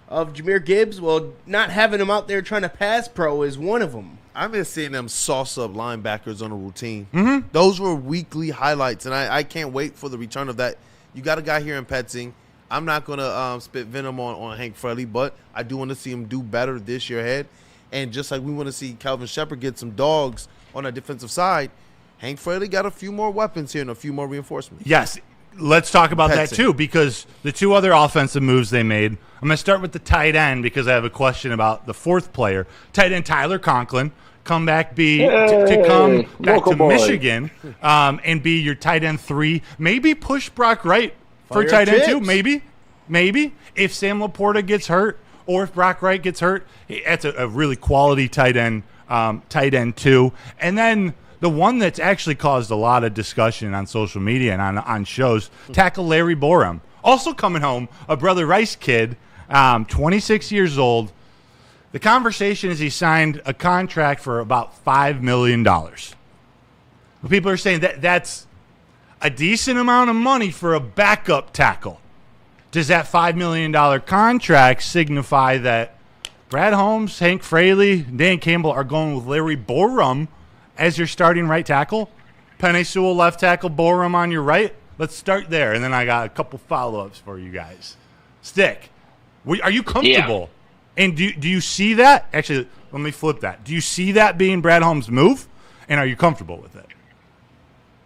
Speaker 3: of Jahmyr Gibbs. Well, not having him out there trying to pass pro is one of them.
Speaker 1: I've been seeing them sauce up linebackers on a routine. Those were weekly highlights, and I can't wait for the return of that. You got a guy here in Petzing. I'm not going to spit venom on Hank Frelly, but I do want to see him do better this year ahead. And just like we want to see Calvin Shepard get some dogs on the defensive side, Hank Frelly got a few more weapons here and a few more reinforcements.
Speaker 2: Yes. Let's talk about that, too, because the 2 other offensive moves they made, I'm going to start with the tight end because I have a question about the 4th player. Tight end Tyler Conklin come back to come back to
Speaker 4: boy.
Speaker 2: Michigan and be your tight end 3. Maybe push Brock Wright for
Speaker 3: Fire
Speaker 2: tight end
Speaker 3: chips.
Speaker 2: 2. Maybe if Sam Laporta gets hurt or if Brock Wright gets hurt, that's a really quality tight end 2. And then the one that's actually caused a lot of discussion on social media and on shows, tackle Larry Borum. Also coming home, a Brother Rice kid, 26 years old. The conversation is he signed a contract for about $5 million. People are saying that's a decent amount of money for a backup tackle. Does that $5 million contract signify that Brad Holmes, Hank Fraley, Dan Campbell are going with Larry Borum as your starting right tackle? Penei Sewell left tackle, Borum on your right? Let's start there, and then I got a couple follow-ups for you guys. Stick, are you comfortable? Yeah. And do you see that? Actually, let me flip that. Do you see that being Brad Holmes' move, and are you comfortable with it?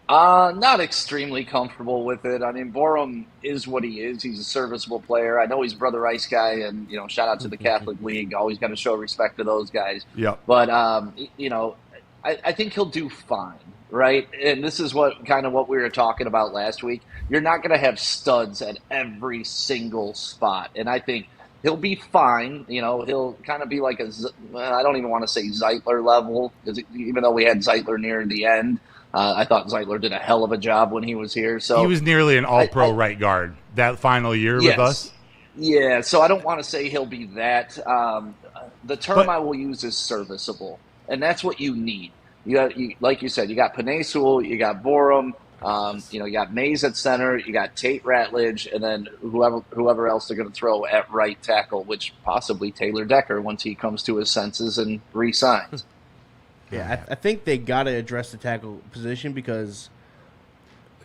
Speaker 4: Not extremely comfortable with it. I mean, Borum is what he is. He's a serviceable player. I know he's Brother Rice guy, and shout out to the Catholic League. Always got to show respect to those guys.
Speaker 2: Yeah.
Speaker 4: But I think he'll do fine, right? And this is what we were talking about last week. You're not going to have studs at every single spot, and I think he'll be fine. He'll kind of be like I don't even want to say Zeitler level, because even though we had Zeitler near the end. I thought Zeitler did a hell of a job when he was here. So
Speaker 2: he was nearly an all-pro right guard that final year with us.
Speaker 4: Yeah, so I don't want to say he'll be that. The term I will use is serviceable, and that's what you need. Like you said, you got Penei Sewell, you got Borum, you got Mays at center, you got Tate Ratledge, and then whoever else they're going to throw at right tackle, which possibly Taylor Decker once he comes to his senses and re-signs.
Speaker 3: Yeah, I think they got to address the tackle position because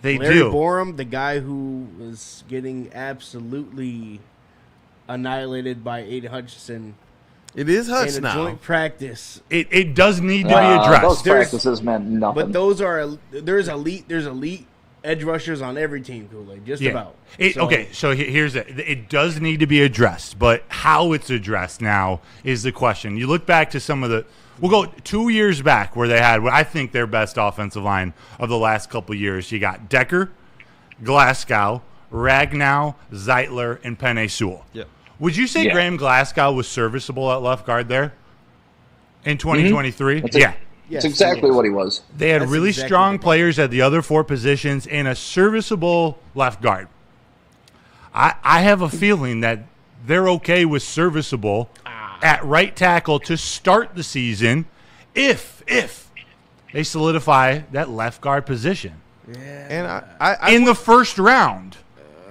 Speaker 2: Larry
Speaker 3: Borum, the guy who was getting absolutely annihilated by Aiden Hutchinson.
Speaker 1: It is Hutch
Speaker 3: in a
Speaker 1: now.
Speaker 3: Joint practice.
Speaker 2: It does need to be addressed.
Speaker 4: Those practices meant nothing.
Speaker 3: But there's elite edge rushers on every team, Kool Aid, just about.
Speaker 2: Okay, so here's it. It does need to be addressed, but how it's addressed now is the question. You look back to some of the. We'll go 2 years back where they had what I think their best offensive line of the last couple of years. You got Decker, Glasgow, Ragnow, Zeitler, and Penei Sewell.
Speaker 1: Yeah.
Speaker 2: Would you say Graham Glasgow was serviceable at left guard there in 2023?
Speaker 4: Mm-hmm. Yeah. That's exactly what he was.
Speaker 2: They had really strong players at the other 4 positions and a serviceable left guard. I have a feeling that they're okay with serviceable at right tackle to start the season if they solidify that left guard position.
Speaker 1: Yeah. And
Speaker 2: in the first round.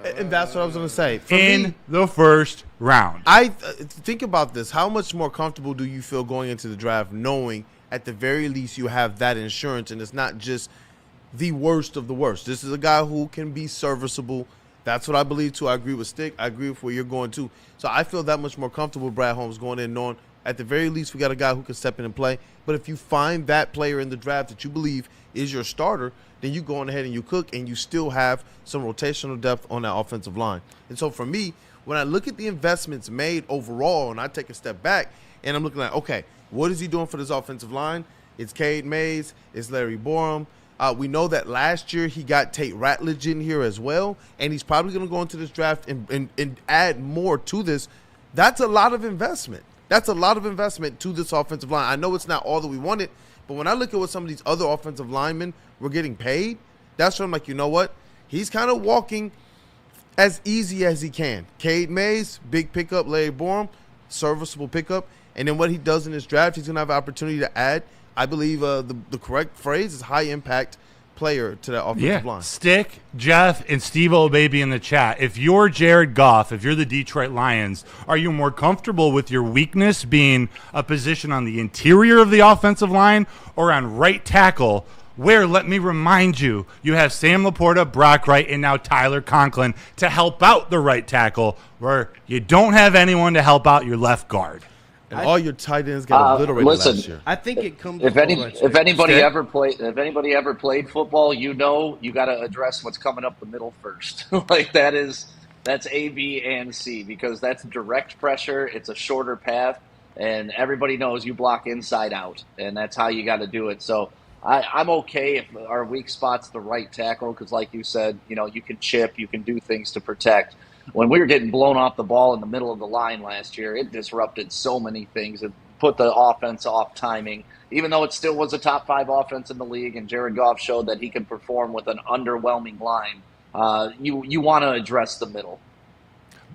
Speaker 1: And that's what I was going to say.
Speaker 2: The first round.
Speaker 1: I think about this. How much more comfortable do you feel going into the draft knowing at the very least you have that insurance and it's not just the worst of the worst? This is a guy who can be serviceable. That's what I believe, too. I agree with Stick. I agree with where you're going, too. So I feel that much more comfortable with Brad Holmes going in knowing at the very least we got a guy who can step in and play. But if you find that player in the draft that you believe is your starter, then you go on ahead and you cook and you still have some rotational depth on that offensive line. And so for me, when I look at the investments made overall and I take a step back and I'm looking at, okay, what is he doing for this offensive line? It's Cade Mays. It's Larry Borum. We know that last year he got Tate Ratledge in here as well, and he's probably going to go into this draft and add more to this. That's a lot of investment. That's a lot of investment to this offensive line. I know it's not all that we wanted, but when I look at what some of these other offensive linemen were getting paid, that's when I'm like, you know what? He's kind of walking as easy as he can. Cade Mays, big pickup. Larry Borum, serviceable pickup. And then what he does in this draft, he's going to have an opportunity to add, I believe the correct phrase is high-impact player to that offensive line.
Speaker 2: Stick, Jeff, and Steve O'Baby in the chat. If you're Jared Goff, if you're the Detroit Lions, are you more comfortable with your weakness being a position on the interior of the offensive line or on right tackle, where, let me remind you, you have Sam Laporta, Brock Wright, and now Tyler Conklin to help out the right tackle, where you don't have anyone to help out your left guard.
Speaker 1: And all your tight ends got obliterated last year.
Speaker 3: I think it comes.
Speaker 4: If anybody ever played football, you got to address what's coming up the middle first. That's A, B, and C because that's direct pressure. It's a shorter path. and everybody knows you block inside out, and that's how you got to do it. So I'm okay if our weak spot's the right tackle, because like you said, you can chip, you can do things to protect. When we were getting blown off the ball in the middle of the line last year, it disrupted so many things. It put the offense off timing, even though it still was a top 5 offense in the league, and Jared Goff showed that he can perform with an underwhelming line. You want to address the middle.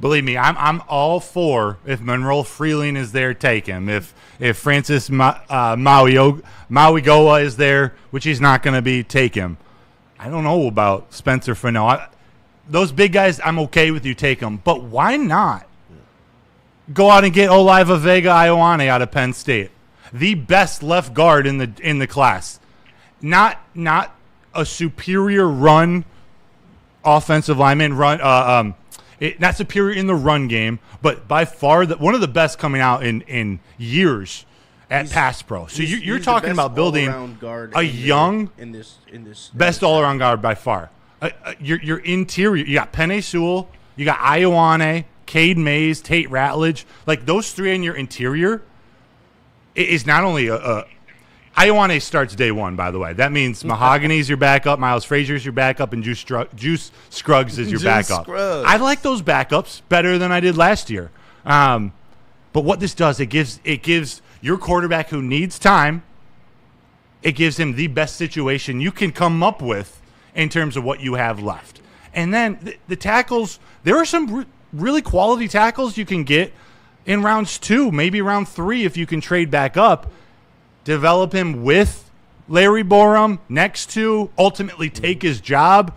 Speaker 2: Believe me, I'm all for, if Monroe Freeling is there, take him. If Francis Mauigoa is there, which he's not going to be, take him. I don't know about Spencer Fano. Those big guys, I'm okay with you, take them. But why not go out and get Oliva Vega-Ioane out of Penn State, the best left guard in the class? Not a superior run offensive lineman, not superior in the run game, but by far one of the best coming out in years at pass pro. So you're talking about building a young
Speaker 3: in this
Speaker 2: best all around guard by far. Your interior, you got Penei Sewell, you got Ioane, Cade Mays, Tate Ratledge. Like, those three in your interior is not only Ioane starts day one, by the way. That means Mahogany's your backup, Miles Frazier's your backup, and Juice Scruggs is your backup. I like those backups better than I did last year. But what this does, it gives your quarterback who needs time, it gives him the best situation you can come up with in terms of what you have left. And then the tackles, there are some really quality tackles you can get in rounds 2, maybe round 3 if you can trade back up. Develop him with Larry Borum next to, ultimately take his job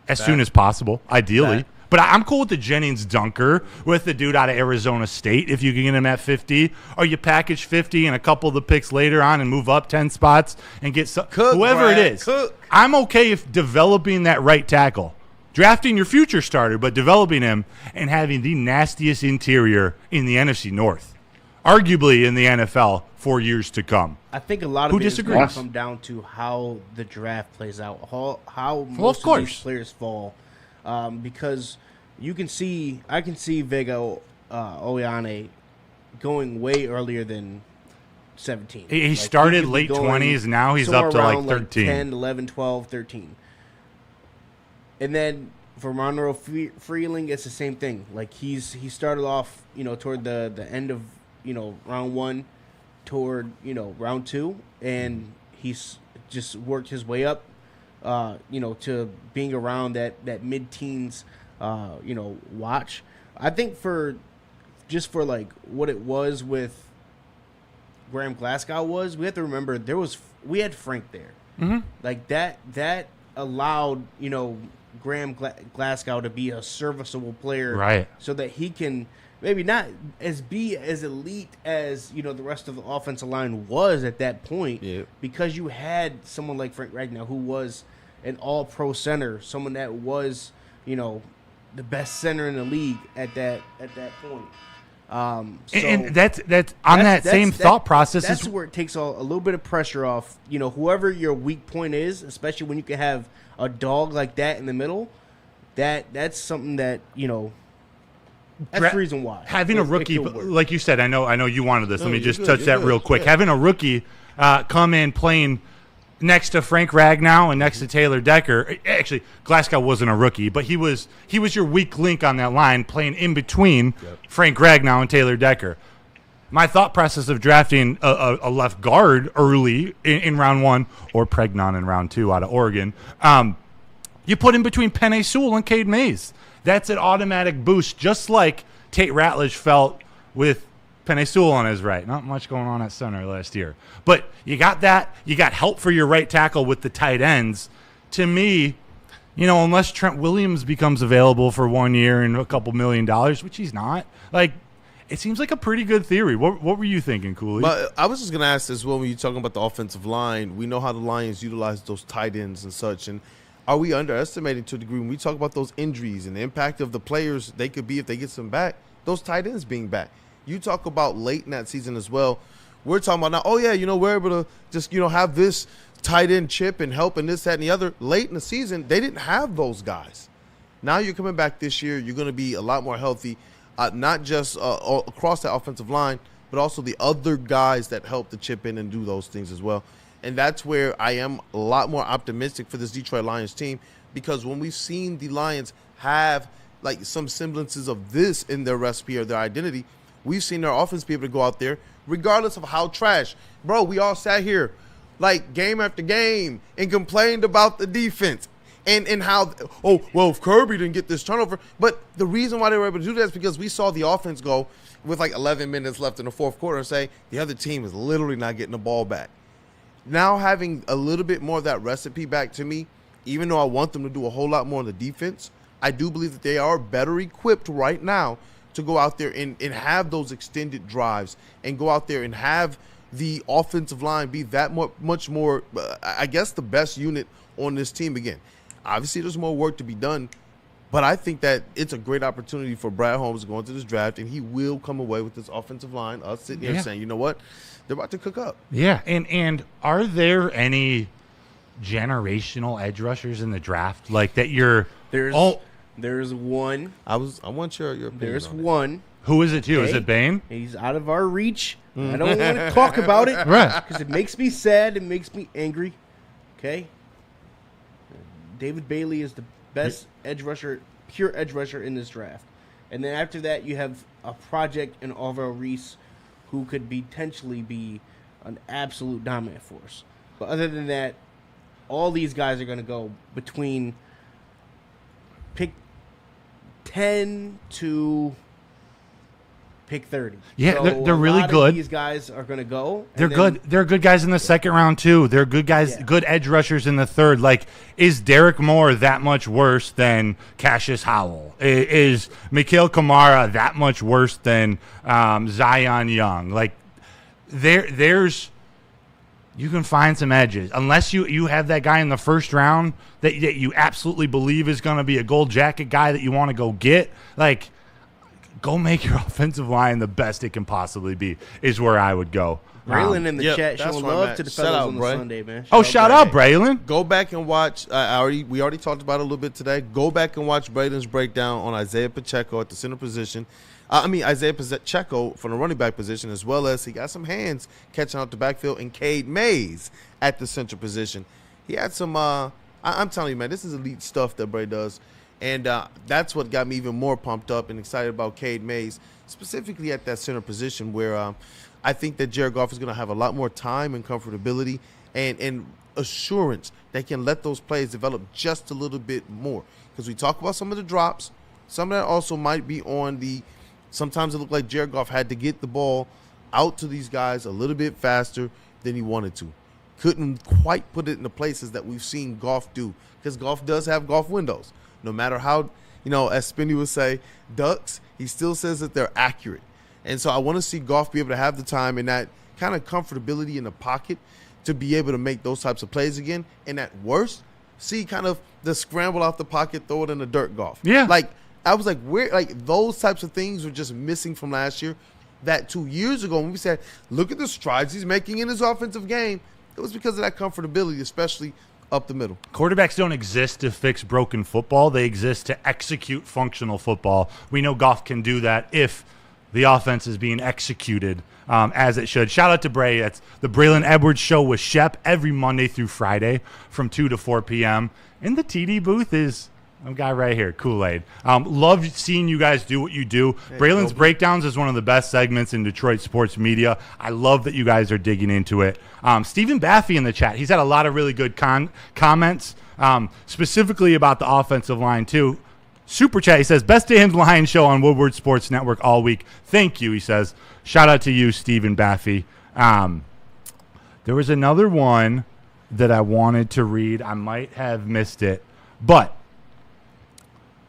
Speaker 2: as soon as possible, ideally. But I'm cool with the Jennings Dunker, with the dude out of Arizona State, if you can get him at 50. Or you package 50 and a couple of the picks later on and move up 10 spots and get whoever it is. I'm okay if developing that right tackle. Drafting your future starter, but developing him and having the nastiest interior in the NFC North. Arguably in the NFL for years to come.
Speaker 3: I think a lot of it is going to come down to how the draft plays out, how most of these players fall. Because I can see Vega Ioane going way earlier than 17.
Speaker 2: He started late 20s, now he's up to like 13.
Speaker 3: 10, 11, 12, 13. And then for Monroe Freeling, it's the same thing. Like, he started off, toward the end of, round 1 toward, round 2, and he's just worked his way up, to being around that mid-teens, watch. I think for like what it was with Graham Glasgow we have to remember we had Frank there.
Speaker 2: Mm-hmm.
Speaker 3: Like that allowed, Graham Glasgow to be a serviceable player,
Speaker 2: right? So
Speaker 3: that he can maybe not be as elite as the rest of the offensive line was at that point, because you had someone like Frank Ragnow who was an all-pro center, someone that was the best center in the league at that point.
Speaker 2: And that's on that same thought process.
Speaker 3: That's where it takes a little bit of pressure off. Whoever your weak point is, especially when you can have a dog like that in the middle. That's something that That's the reason why.
Speaker 2: Having a rookie, like you said, I know you wanted this. Let me just touch that real quick. Having a rookie come in playing next to Frank Ragnow and next to Taylor Decker. Actually, Glasgow wasn't a rookie, but he was your weak link on that line, playing in between Frank Ragnow and Taylor Decker. My thought process of drafting a left guard early in round 1, or Pregnon in round 2 out of Oregon, you put in between Penei Sewell and Cade Mays. That's an automatic boost, just like Tate Ratledge felt with Penei Sewell on his right. Not much going on at center last year. But you got that. You got help for your right tackle with the tight ends. To me, unless Trent Williams becomes available for 1 year and a couple $1 million, which he's not, it seems like a pretty good theory. What were you thinking, Kool Aid?
Speaker 1: But I was just going to ask this when you're talking about the offensive line. We know how the Lions utilize those tight ends and such, and are we underestimating to a degree when we talk about those injuries and the impact of the players they could be if they get some back, those tight ends being back? You talk about late in that season as well. We're talking about now, we're able to just, have this tight end chip and help and this, that, and the other. Late in the season, they didn't have those guys. Now you're coming back this year. You're going to be a lot more healthy, not just across the offensive line, but also the other guys that help to chip in and do those things as well. And that's where I am a lot more optimistic for this Detroit Lions team, because when we've seen the Lions have like some semblances of this in their recipe or their identity, we've seen their offense be able to go out there regardless of how trash. Bro, we all sat here like game after game and complained about the defense and how, oh, well, if Kirby didn't get this turnover. But the reason why they were able to do that is because we saw the offense go with like 11 minutes left in the fourth quarter and say the other team is literally not getting the ball back. Now having a little bit more of that recipe back to me, even though I want them to do a whole lot more on the defense, I do believe that they are better equipped right now to go out there and have those extended drives and go out there and have the offensive line be that much more, I guess, the best unit on this team again. Obviously, there's more work to be done, but I think that it's a great opportunity for Brad Holmes to go into this draft, and he will come away with this offensive line, us sitting here saying, you know what, they're about to cook up. Yeah,
Speaker 2: and are there any generational edge rushers in the draft like that
Speaker 3: There's one.
Speaker 1: I want your opinion.
Speaker 3: There's
Speaker 1: on
Speaker 3: one.
Speaker 2: Who is it, too? Okay. Is it Bane?
Speaker 3: He's out of our reach. I don't want to talk about it.
Speaker 2: Right.
Speaker 3: Because it makes me sad. It makes me angry. Okay? David Bailey is the best edge rusher, pure edge rusher in this draft. And then after that, you have a project in Orville Reese who could potentially be an absolute dominant force. But other than that, all these guys are going to go between pick 10 to pick 30.
Speaker 2: Yeah,
Speaker 3: so
Speaker 2: they're really good.
Speaker 3: These guys are going to go.
Speaker 2: They're good. They're good guys in the second round, too. They're good guys, good edge rushers in the third. Like, is Derek Moore that much worse than Cassius Howell? Is Mikhail Kamara that much worse than Zion Young? Like, there's... You can find some edges. Unless you have that guy in the first round that you absolutely believe is going to be a gold jacket guy that you want to go get, like, go make your offensive line the best it can possibly be is where I would go.
Speaker 3: Braylon in the chat showing love to the fellas on the Sunday, man.
Speaker 2: Shout out, Braylon.
Speaker 1: Go back and watch. We already talked about it a little bit today. Go back and watch Braylon's breakdown on Isaiah Pacheco at the center position. Isaiah Pacheco from the running back position, as well as he got some hands catching out the backfield, and Cade Mays at the center position. He had some, I'm telling you, man, this is elite stuff that Bray does. And that's what got me even more pumped up and excited about Cade Mays, specifically at that center position where I think that Jared Goff is going to have a lot more time and comfortability and assurance that can let those plays develop just a little bit more. Because we talk about some of the drops. Some of that also might be on the – sometimes it looked like Jared Goff had to get the ball out to these guys a little bit faster than he wanted to. Couldn't quite put it in the places that we've seen Goff do, because Goff does have Goff windows. No matter how, as Spinney would say, ducks, he still says that they're accurate. And so I want to see Goff be able to have the time and that kind of comfortability in the pocket to be able to make those types of plays again. And at worst, see kind of the scramble out the pocket, throw it in the dirt Goff.
Speaker 2: Yeah.
Speaker 1: Like, I was like, those types of things were just missing from last year. That 2 years ago when we said, look at the strides he's making in his offensive game, it was because of that comfortability, especially up the middle.
Speaker 2: Quarterbacks don't exist to fix broken football. They exist to execute functional football. We know Goff can do that if the offense is being executed as it should. Shout out to Bray. That's the Braylon Edwards Show with Shep every Monday through Friday from 2 to 4 p.m. In the TD booth is a guy right here, Kool Aid. Love seeing you guys do what you do. Hey, Braylon's Breakdowns is one of the best segments in Detroit sports media. I love that you guys are digging into it. Stephen Baffey in the chat. He's had a lot of really good comments, specifically about the offensive line, too. Super chat, he says, best day in Lion show on Woodward Sports Network all week. Thank you, he says. Shout out to you, Stephen Baffey. There was another one that I wanted to read. I might have missed it. But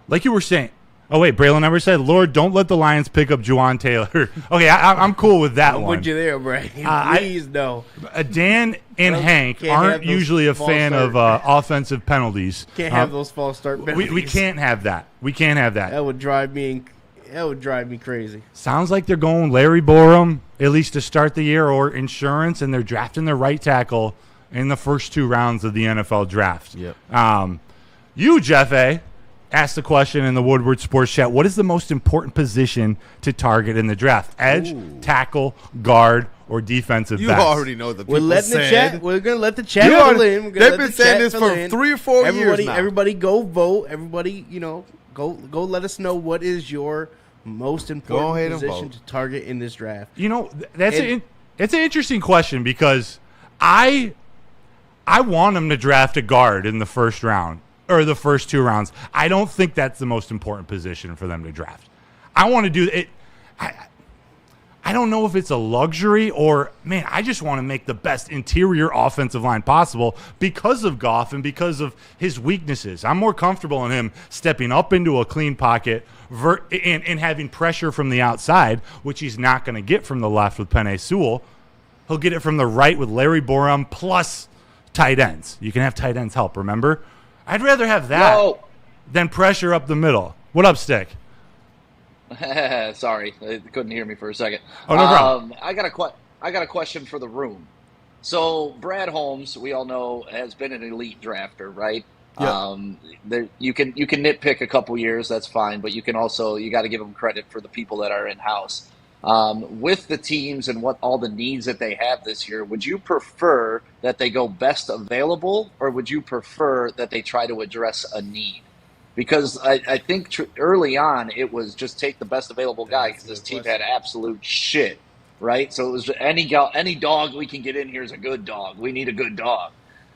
Speaker 2: like you were saying, oh, wait, Braylon never said, Lord, don't let the Lions pick up Juwan Taylor. Okay, I'm cool with that one.
Speaker 3: I'm with you there, Bray. Please, no.
Speaker 2: Dan and Hank aren't usually a fan of offensive penalties.
Speaker 3: Can't have those false start penalties.
Speaker 2: We can't have that. We can't have that.
Speaker 3: That would drive me crazy.
Speaker 2: Sounds like they're going Larry Borum, at least to start the year, or insurance, and they're drafting their right tackle in the first 2 rounds of the NFL draft.
Speaker 1: Yep.
Speaker 2: You, Jeff A., asked the question in the Woodward Sports Chat, what is the most important position to target in the draft? Edge, tackle, guard, or defensive
Speaker 1: You
Speaker 2: backs?
Speaker 1: already know the people
Speaker 3: We're letting the
Speaker 1: said.
Speaker 3: chat. We're gonna let the chat fill in.
Speaker 1: They've been saying this for 3 or 4 years now.
Speaker 3: Everybody, go vote. Everybody, go let us know what is your most important position to target in this draft.
Speaker 2: It's an interesting question because I want him to draft a guard in the first round or the first 2 rounds. I don't think that's the most important position for them to draft. I want to do it. I don't know if it's a luxury or, man, I just want to make the best interior offensive line possible because of Goff and because of his weaknesses. I'm more comfortable in him stepping up into a clean pocket and having pressure from the outside, which he's not going to get from the left with Penei Sewell. He'll get it from the right with Larry Borum plus tight ends. You can have tight ends help, remember? I'd rather have that than pressure up the middle. What up, Stick?
Speaker 4: Sorry, they couldn't hear me for a second.
Speaker 2: Oh, no problem.
Speaker 4: I got a question for the room. So Brad Holmes, we all know, has been an elite drafter, right?
Speaker 1: Yeah.
Speaker 4: You can nitpick a couple years, that's fine, but you got to give him credit for the people that are in house. With the teams and what all the needs that they have this year, would you prefer that they go best available, or would you prefer that they try to address a need? Because I think early on it was just take the best available guy because this team had absolute shit, right? So it was any dog we can get in here is a good dog. We need a good dog.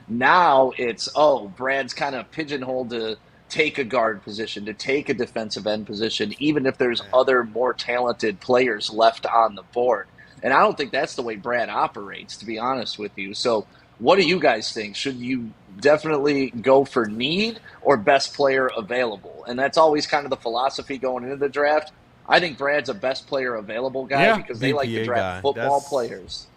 Speaker 4: Now it's, Brad's kind of pigeonholed to take a guard position, to take a defensive end position, even if there's other more talented players left on the board. And I don't think that's the way Brad operates, to be honest with you. So what do you guys think? Should you definitely go for need or best player available? And that's always kind of the philosophy going into the draft. I think Brad's a best player available guy because they like to draft football players.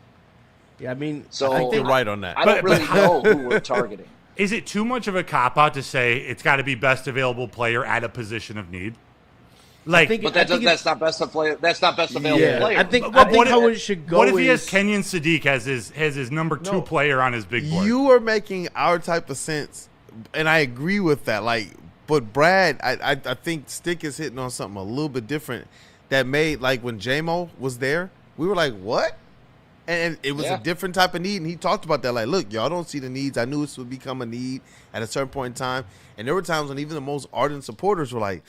Speaker 3: Yeah, I mean,
Speaker 4: so
Speaker 1: I think you're right on that.
Speaker 4: I don't really know who we're targeting.
Speaker 2: Is it too much of a cop-out to say it's got to be best available player at a position of need?
Speaker 4: That's not best available player.
Speaker 3: I think how it should go.
Speaker 2: What if he has Kenyon Sadiq as his number 2 player on his big board?
Speaker 1: You are making our type of sense, and I agree with that. But Brad, I think Stick is hitting on something a little bit different that made, when J-Mo was there, we were like, what? And it was a different type of need, and he talked about that. Look, y'all don't see the needs. I knew this would become a need at a certain point in time, and there were times when even the most ardent supporters were like,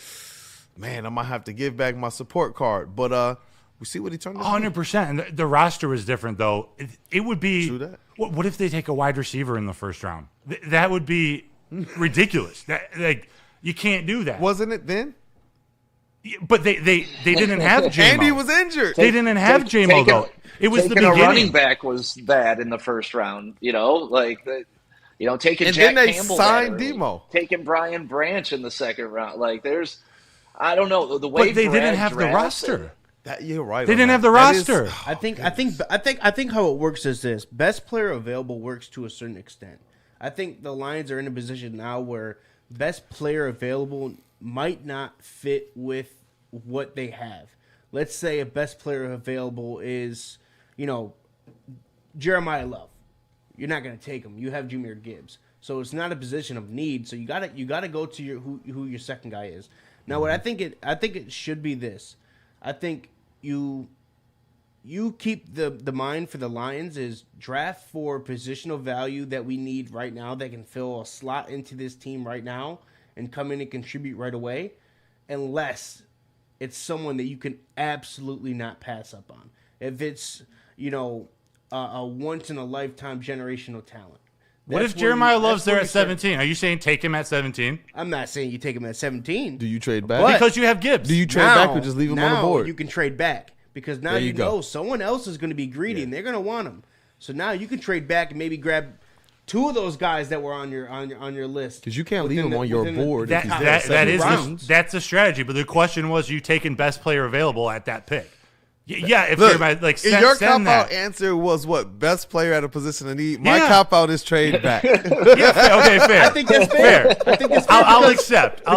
Speaker 1: man, I might have to give back my support card. But we see what he turned out.
Speaker 2: 100%. And the roster was different, though. It would be
Speaker 1: True that.
Speaker 2: What if they take a wide receiver in the first round? That would be ridiculous. You can't do that.
Speaker 1: Wasn't it then?
Speaker 2: But they didn't have J-Mo.
Speaker 1: Andy was injured.
Speaker 2: They didn't have J-Mo, though. It was the beginning.
Speaker 4: A running back was bad in the first round, taking
Speaker 1: and
Speaker 4: Jack
Speaker 1: then they
Speaker 4: Campbell
Speaker 1: signed Demo.
Speaker 4: Taking Brian Branch in the second round. I don't know the way.
Speaker 2: But they
Speaker 4: Brad
Speaker 2: didn't have the roster.
Speaker 1: You're right.
Speaker 2: They didn't have the roster.
Speaker 3: I think how it works is this: best player available works to a certain extent. I think the Lions are in a position now where best player available might not fit with what they have. Let's say a best player available is, Jeremiah Love. You're not going to take him. You have Jahmyr Gibbs, so it's not a position of need. So you got to go to who your second guy is. Now, what I think it should be this. I think you keep the mind for the Lions is draft for positional value that we need right now that can fill a slot into this team right now and come in and contribute right away, unless it's someone that you can absolutely not pass up on. If it's, a once-in-a-lifetime generational talent.
Speaker 2: What if Jeremiah Love's there at 17? Are you saying take him at 17?
Speaker 3: I'm not saying you take him at 17.
Speaker 1: Do you trade back?
Speaker 2: Because you have Gibbs.
Speaker 1: Do you trade back or just leave him on the board?
Speaker 3: You can trade back because now you know someone else is going to be greedy and they're going to want him. So now you can trade back and maybe grab 2 of those guys that were on your list.
Speaker 1: Because you can't leave him on your board.
Speaker 2: That's a strategy. But the question was, you taking best player available at that pick? Yeah, if you're
Speaker 1: your cop-out answer was what? Best player at a position of need? My cop-out is trade back.
Speaker 2: Okay, fair.
Speaker 3: I think that's fair.
Speaker 2: I'll accept.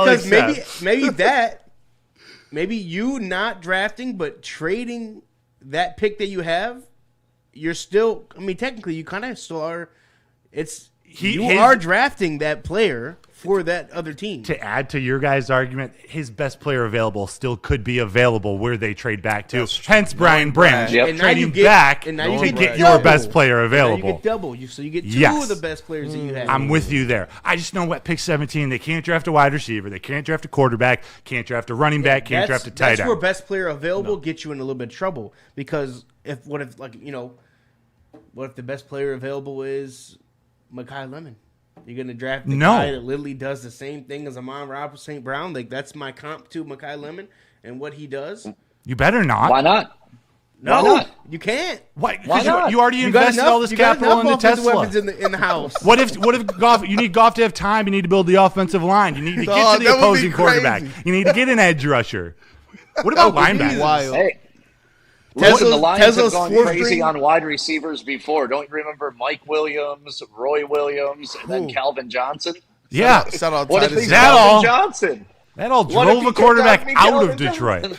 Speaker 3: Maybe you not drafting but trading that pick that you have, you're still, technically you kind of still are. You are drafting that player for that other team.
Speaker 2: To add to your guys' argument, his best player available still could be available where they trade back to. Hence, Brian Branch trading back to get your best player available.
Speaker 3: You get double. So you get two of the best players that you have.
Speaker 2: I'm with you there. I just know at pick 17, they can't draft a wide receiver. They can't draft a quarterback. Can't draft a running back. Can't draft a tight end.
Speaker 3: That's where best player available gets you in a little bit of trouble. Because what if the best player available is Mekhi Lemon? You're going to draft the guy that literally does the same thing as Amon-Ra St. Brown? Like, that's my comp to Mekhi Lemon and what he does?
Speaker 2: You better not.
Speaker 4: Why not?
Speaker 3: No,
Speaker 4: Why not?
Speaker 3: You can't.
Speaker 2: Why? Because you already invested all this capital in the Tesla.
Speaker 3: Weapons in the house.
Speaker 2: What if Goff? You need Goff to have time. You need to build the offensive line. You need to get to the opposing quarterback. You need to get an edge rusher. What about linebackers?
Speaker 4: Hey. Listen, the Lions have gone crazy on wide receivers before. Don't you remember Mike Williams, Roy Williams, and then Calvin Johnson?
Speaker 2: Yeah.
Speaker 1: Shout out
Speaker 4: what if he's
Speaker 2: Calvin
Speaker 4: Calvin Johnson?
Speaker 2: That all drove a quarterback out of Detroit.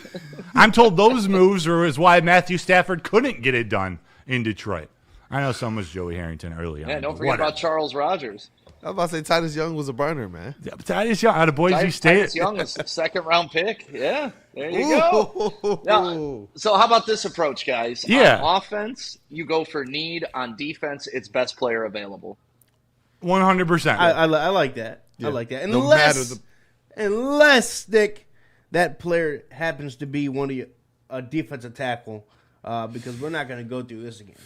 Speaker 2: I'm told those moves is why Matthew Stafford couldn't get it done in Detroit. I know some was Joey Harrington early on.
Speaker 4: Yeah, don't forget about Charles Rogers.
Speaker 1: I was about to say Titus Young was a burner, man.
Speaker 2: Yeah, Titus Young out of Boise State.
Speaker 4: Titus Young is a second-round pick. Yeah, there you go. Now, so how about this approach, guys?
Speaker 2: Yeah.
Speaker 4: On offense, you go for need. On defense, it's best player available.
Speaker 2: 100%.
Speaker 3: I like that. Yeah. I like that.
Speaker 1: Unless
Speaker 3: Nick, that player happens to be a defensive tackle, because we're not going to go through this again.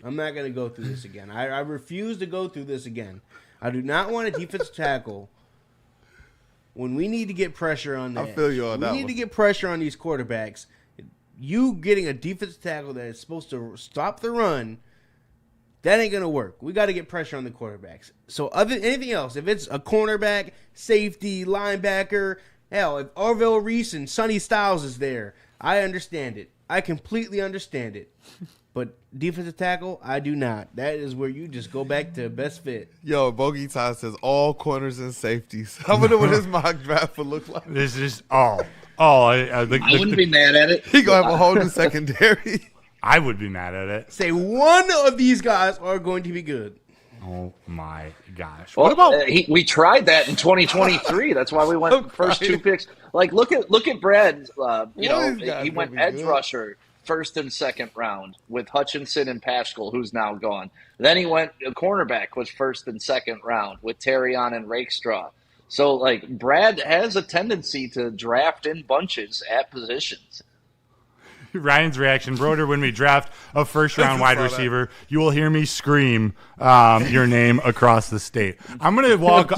Speaker 3: I'm not going to go through this again. I refuse to go through this again. I do not want a defensive tackle when we need to get pressure on that.
Speaker 1: I feel you on that.
Speaker 3: We need to get pressure on these quarterbacks. You getting a defensive tackle that is supposed to stop the run, that ain't going to work. We got to get pressure on the quarterbacks. So anything else, if it's a cornerback, safety, linebacker, hell, if Orville Reese and Sonny Styles is there, I understand it. I completely understand it. But defensive tackle, I do not. That is where you just go back to best fit.
Speaker 1: Yo, Bogey Todd says all corners and safeties. I wonder what his mock draft would look like.
Speaker 2: This is I
Speaker 4: wouldn't be mad at it.
Speaker 1: He gonna have a whole new secondary.
Speaker 2: I would be mad at it.
Speaker 3: Say one of these guys are going to be good.
Speaker 2: Oh my gosh!
Speaker 4: Well,
Speaker 2: what about
Speaker 4: we tried that in 2023? That's why we went first two picks. Like look at Brad. He went edge rusher first and second round with Hutchinson and Paschal, who's now gone. Then he went cornerback was first and second round with Terrion and Rakestraw. So like Brad has a tendency to draft in bunches at positions.
Speaker 2: Ryan's reaction, Broder, when we draft a first-round wide receiver, you will hear me scream your name across the state. I'm going to walk.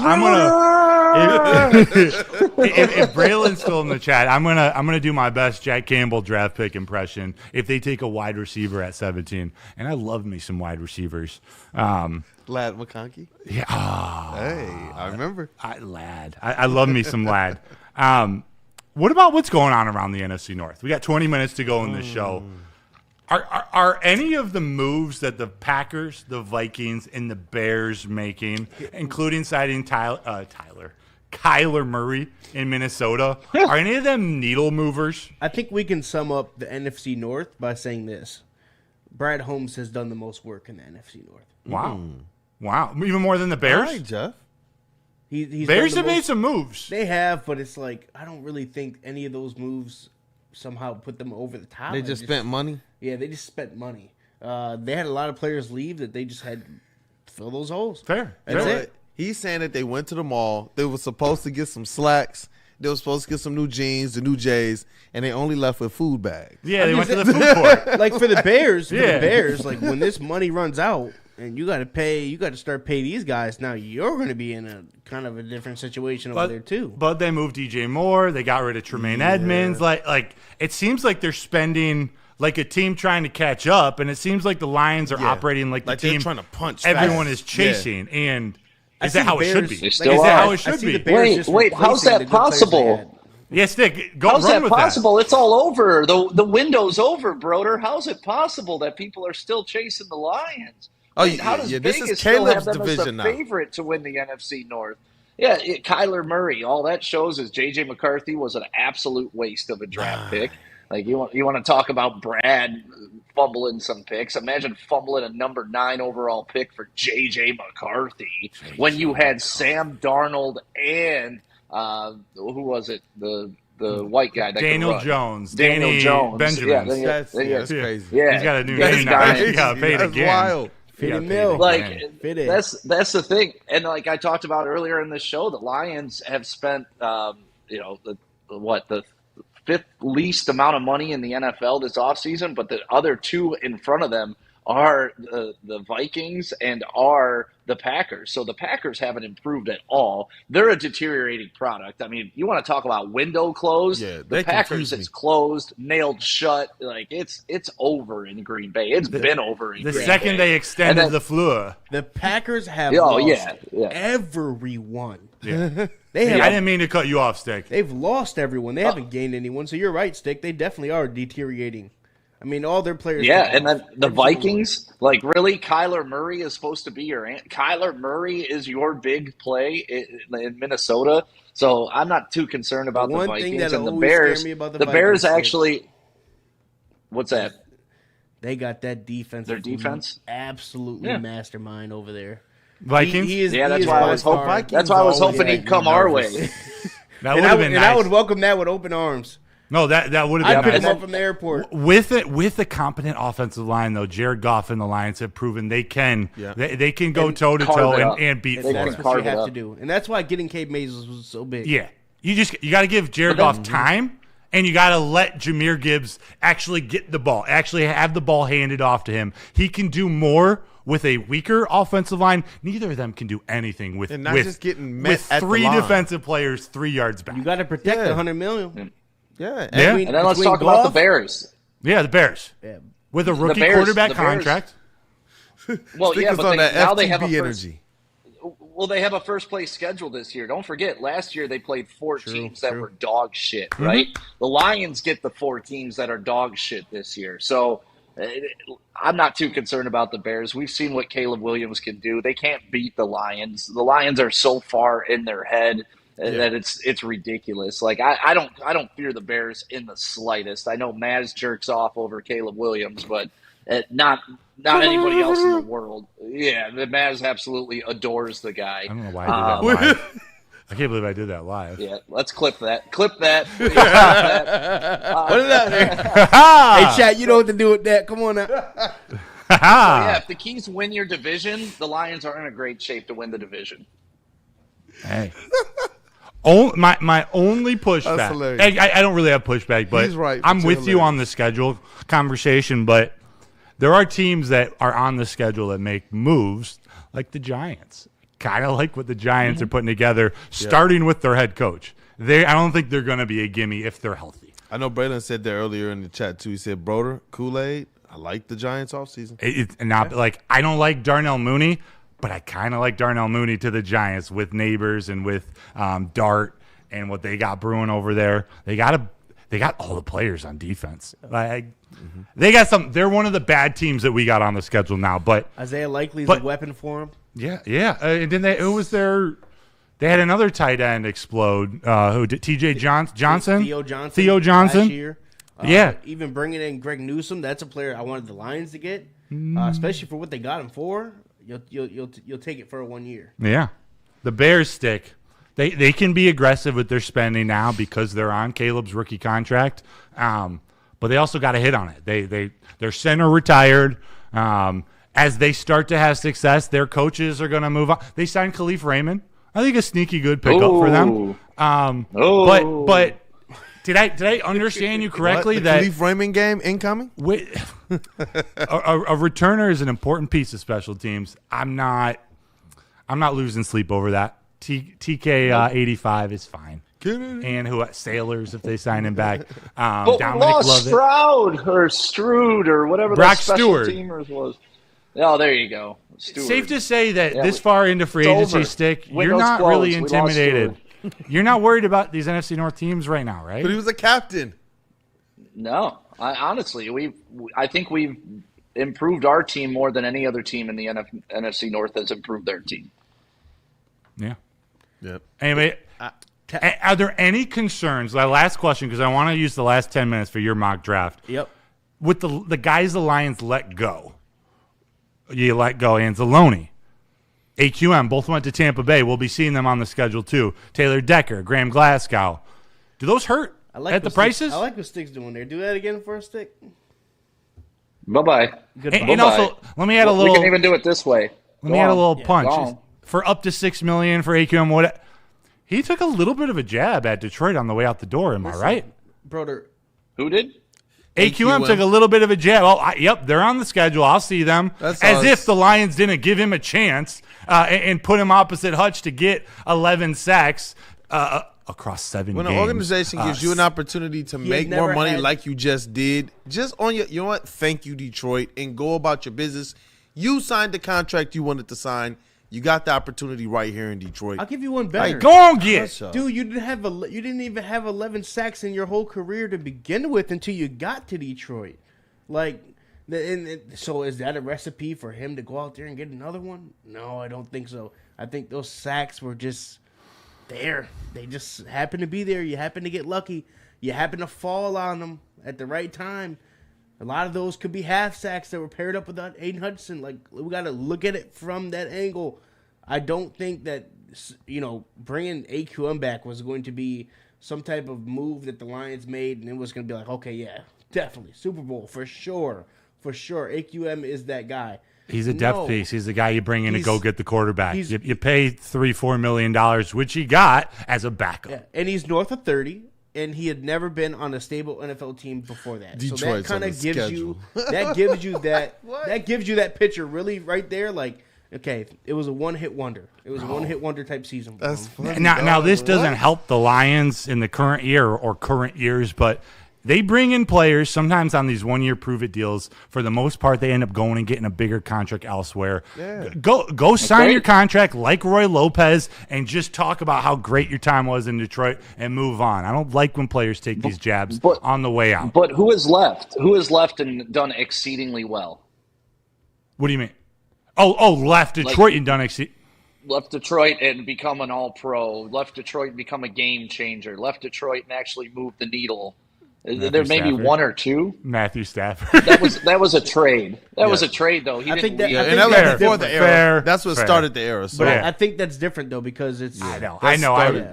Speaker 2: If Braylon's still in the chat, I'm gonna do my best Jack Campbell draft pick impression if they take a wide receiver at 17. And I love me some wide receivers.
Speaker 1: Lad McConkey?
Speaker 2: Yeah.
Speaker 1: Hey, I remember.
Speaker 2: I love me some Lad. What about what's going on around the NFC North? We got 20 minutes to go in this show. Are any of the moves that the Packers, the Vikings, and the Bears making, including citing Kyler Murray in Minnesota, are any of them needle movers?
Speaker 3: I think we can sum up the NFC North by saying this. Brad Holmes has done the most work in the NFC North.
Speaker 2: Wow. Even more than the Bears?
Speaker 1: All right, Jeff.
Speaker 2: Bears have made some moves.
Speaker 3: They have, but it's like I don't really think any of those moves somehow put them over the top.
Speaker 1: They just spent money?
Speaker 3: Yeah, they just spent money. They had a lot of players leave that they just had to fill those holes.
Speaker 2: Fair.
Speaker 3: That's it.
Speaker 1: He's saying that they went to the mall. They were supposed to get some slacks. They were supposed to get some new jeans, the new J's, and they only left with food bags.
Speaker 2: Yeah, they went to the food court.
Speaker 3: Like for the Bears, like when this money runs out and you got to start paying these guys. Now you're going to be in a kind of a different situation over there too.
Speaker 2: But they moved DJ Moore. They got rid of Tremaine Edmonds. Like it seems like they're spending like a team trying to catch up, and it seems like the Lions are operating like the team
Speaker 1: trying to punch.
Speaker 2: Everyone is chasing, and is that how it should be?
Speaker 4: Is that how
Speaker 2: it should be?
Speaker 4: Wait, how's that possible?
Speaker 2: Yes, Nick, go
Speaker 4: how's
Speaker 2: run
Speaker 4: that
Speaker 2: with
Speaker 4: possible? It's all over. The window's over, Broder. How's it possible that people are still chasing the Lions? How does
Speaker 1: this
Speaker 4: Vegas
Speaker 1: is
Speaker 4: still have
Speaker 1: Caleb's
Speaker 4: them as the
Speaker 1: division now.
Speaker 4: favorite to win the NFC North? Yeah, Kyler Murray. All that shows is J.J. McCarthy was an absolute waste of a draft pick. Like you want to talk about Brad fumbling some picks. Imagine fumbling a number 9 overall pick for J.J. McCarthy when you had Sam Darnold and who was it? The white guy that
Speaker 2: Daniel Jones.
Speaker 4: Daniel Jones.
Speaker 2: Benjamin.
Speaker 4: Yeah,
Speaker 1: That's crazy.
Speaker 4: Yeah.
Speaker 2: He's got a new
Speaker 4: That's
Speaker 2: name now.
Speaker 4: crazy.
Speaker 2: He got paid
Speaker 1: That's
Speaker 2: again.
Speaker 1: wild.
Speaker 4: That's the thing. And like I talked about earlier in the show, the Lions have spent the 5th least amount of money in the NFL this offseason, but the other 2 in front of them are the Vikings and are the Packers. So the Packers haven't improved at all. They're a deteriorating product. I mean, you want to talk about window closed?
Speaker 1: Yeah,
Speaker 4: the Packers is closed, nailed shut. Like it's over in Green Bay. It's been over in Green Bay.
Speaker 2: The second they extended the floor.
Speaker 3: The Packers have lost
Speaker 4: yeah.
Speaker 3: everyone.
Speaker 2: Yeah.
Speaker 3: They have,
Speaker 2: I didn't mean to cut you off, Stick.
Speaker 3: They've lost everyone. They haven't gained anyone. So you're right, Stick. They definitely are deteriorating. I mean, all their players.
Speaker 4: Yeah, and then the Vikings, like really, Kyler Murray is supposed to be your Kyler Murray is your big play in Minnesota. So I'm not too concerned about the Vikings and the Bears. The Bears actually. What's that?
Speaker 3: They got that defense.
Speaker 4: Their defense,
Speaker 3: absolutely mastermind over there.
Speaker 2: Vikings.
Speaker 4: That's why I was hoping. That's why I was hoping he'd come our way.
Speaker 2: That would have been nice.
Speaker 3: And I would welcome that with open arms.
Speaker 2: No, that would have
Speaker 3: I'd
Speaker 2: been
Speaker 3: pick
Speaker 2: nice.
Speaker 3: him up from the airport.
Speaker 2: With a competent offensive line, though, Jared Goff and the Lions have proven they can they can go toe to toe and beat Florida.
Speaker 3: That's what you have to do, and that's why getting Cade Mays was so big.
Speaker 2: Yeah, you got to give Jared Goff time, and you got to let Jahmyr Gibbs actually get the ball, actually have the ball handed off to him. He can do more with a weaker offensive line. Neither of them can do anything with
Speaker 1: just getting met
Speaker 2: with
Speaker 1: at the
Speaker 2: 3
Speaker 1: line.
Speaker 2: defensive players 3 yards back.
Speaker 3: You got to protect the $100 million.
Speaker 1: Yeah.
Speaker 4: And then let's talk about the Bears.
Speaker 2: Yeah, the Bears.
Speaker 3: Yeah.
Speaker 2: With a rookie quarterback contract.
Speaker 4: Well, but now they have
Speaker 1: energy.
Speaker 4: Well, they have a first place schedule this year. Don't forget, last year they played 4 teams that were dog shit, right? The Lions get the 4 teams that are dog shit this year. So I'm not too concerned about the Bears. We've seen what Caleb Williams can do. They can't beat the Lions. The Lions are so far in their head that it's ridiculous. Like I don't fear the Bears in the slightest. I know Maz jerks off over Caleb Williams, but not anybody else in the world. Yeah, Maz absolutely adores the guy.
Speaker 2: I don't know why I did that live. I can't believe I did that live.
Speaker 4: Yeah, let's clip that. Clip that.
Speaker 3: Put it out there. Hey, chat, you know what to do with that. Come on now.
Speaker 4: If the Keys win your division, the Lions are in a great shape to win the division.
Speaker 2: Hey. My only pushback. I don't really have pushback, but
Speaker 1: he's right,
Speaker 2: I'm with you on the schedule conversation. But there are teams that are on the schedule that make moves, like the Giants. Kind of like what the Giants are putting together, starting with their head coach. I don't think they're going to be a gimme if they're healthy.
Speaker 1: I know Braylon said that earlier in the chat too. He said, "Broder, Kool Aid. I like the Giants offseason."
Speaker 2: I don't like Darnell Mooney. But I kind of like Darnell Mooney to the Giants with Neighbors and with Dart and what they got brewing over there. They got all the players on defense. They got some. They're one of the bad teams that we got on the schedule now. But
Speaker 3: Isaiah Likely's a weapon for him.
Speaker 2: Yeah. And then who was there? They had another tight end explode. Who did? T.J. Johnson. Theo Johnson.
Speaker 3: Last year.
Speaker 2: Yeah.
Speaker 3: Even bringing in Greg Newsome, that's a player I wanted the Lions to get, especially for what they got him for. You'll take it for 1 year.
Speaker 2: Yeah, the Bears stick. They can be aggressive with their spending now because they're on Caleb's rookie contract. But they also got to hit on it. Their center retired. As they start to have success, their coaches are going to move on. They signed Khalif Raymond. I think a sneaky good pickup for them. But did I understand you correctly that
Speaker 1: Khalif Raymond game incoming?
Speaker 2: A returner is an important piece of special teams. I'm not losing sleep over that. TK 85 is fine. And Sailors if they sign him back. Dominic
Speaker 4: Stroud or Stroud or whatever
Speaker 2: Brock
Speaker 4: the special
Speaker 2: Stewart.
Speaker 4: teamers was. Oh, there you go. Stewart.
Speaker 2: Safe to say that this far into free agency, Stick, you're not really intimidated. You're not worried about these NFC North teams right now, right?
Speaker 1: But he was a captain.
Speaker 4: No, honestly, I think we've improved our team more than any other team in the NFC North has improved their team.
Speaker 2: Yeah.
Speaker 1: Yep.
Speaker 2: Anyway, Are there any concerns? My last question, because I want to use the last 10 minutes for your mock draft.
Speaker 3: Yep.
Speaker 2: With the guys the Lions let go, you let go Anzalone, AQM, both went to Tampa Bay. We'll be seeing them on the schedule too. Taylor Decker, Graham Glasgow. Do those hurt at the prices?
Speaker 3: I like what Stick's doing there. Do that again for a Stick.
Speaker 4: Bye-bye.
Speaker 2: And also, let me add a little.
Speaker 4: We can even do it this way.
Speaker 2: Let me add a little punch. For up to $6 million for AQM, what? He took a little bit of a jab at Detroit on the way out the door. Am I right?
Speaker 3: Broder.
Speaker 4: Who did?
Speaker 2: AQM took a little bit of a jab. Oh, yep, they're on the schedule. I'll see them. As if the Lions didn't give him a chance and put him opposite Hutch to get 11 sacks across 7 games.
Speaker 1: When an organization gives you an opportunity to make more money like you just did, just on your, you know what? Thank you, Detroit, and go about your business. You signed the contract you wanted to sign. You got the opportunity right here in Detroit.
Speaker 3: I'll give you one better.
Speaker 2: Go on, get.
Speaker 3: Dude, you didn't even have 11 sacks in your whole career to begin with until you got to Detroit. So is that a recipe for him to go out there and get another one? No, I don't think so. I think those sacks were just there. They just happened to be there. You happen to get lucky. You happen to fall on them at the right time. A lot of those could be half sacks that were paired up with Aiden Hudson. Like, we got to look at it from that angle. I don't think that, bringing AQM back was going to be some type of move that the Lions made, and it was going to be like, okay, yeah, definitely. Super Bowl, for sure. For sure. AQM is that guy.
Speaker 2: He's a depth piece. He's the guy you bring in to go get the quarterback. You pay $3-4 million, which he got as a backup.
Speaker 3: Yeah, and he's north of 30. And he had never been on a stable NFL team before that.
Speaker 1: Detroit's
Speaker 3: so that kind of gives
Speaker 1: schedule.
Speaker 3: that gives you that picture really right there. Like, okay, it was a one-hit wonder. It was a one-hit wonder type season.
Speaker 1: That's funny.
Speaker 2: Now this doesn't help the Lions in the current year or current years, but they bring in players sometimes on these one-year prove-it deals. For the most part, they end up going and getting a bigger contract elsewhere. Yeah. Go sign your contract like Roy Lopez and just talk about how great your time was in Detroit and move on. I don't like when players take these jabs on the way out.
Speaker 4: But who has left? Who has left and done exceedingly well?
Speaker 2: What do you mean? Oh, left Detroit and done
Speaker 4: left Detroit and become an all-pro. Left Detroit and become a game changer. Left Detroit and actually move the needle. There may be one or two.
Speaker 2: Matthew Stafford.
Speaker 4: That was a trade. That was a trade, though.
Speaker 3: I think that
Speaker 1: was before the era. That's what started the era. So.
Speaker 3: But I think that's different though because it's.
Speaker 2: I know.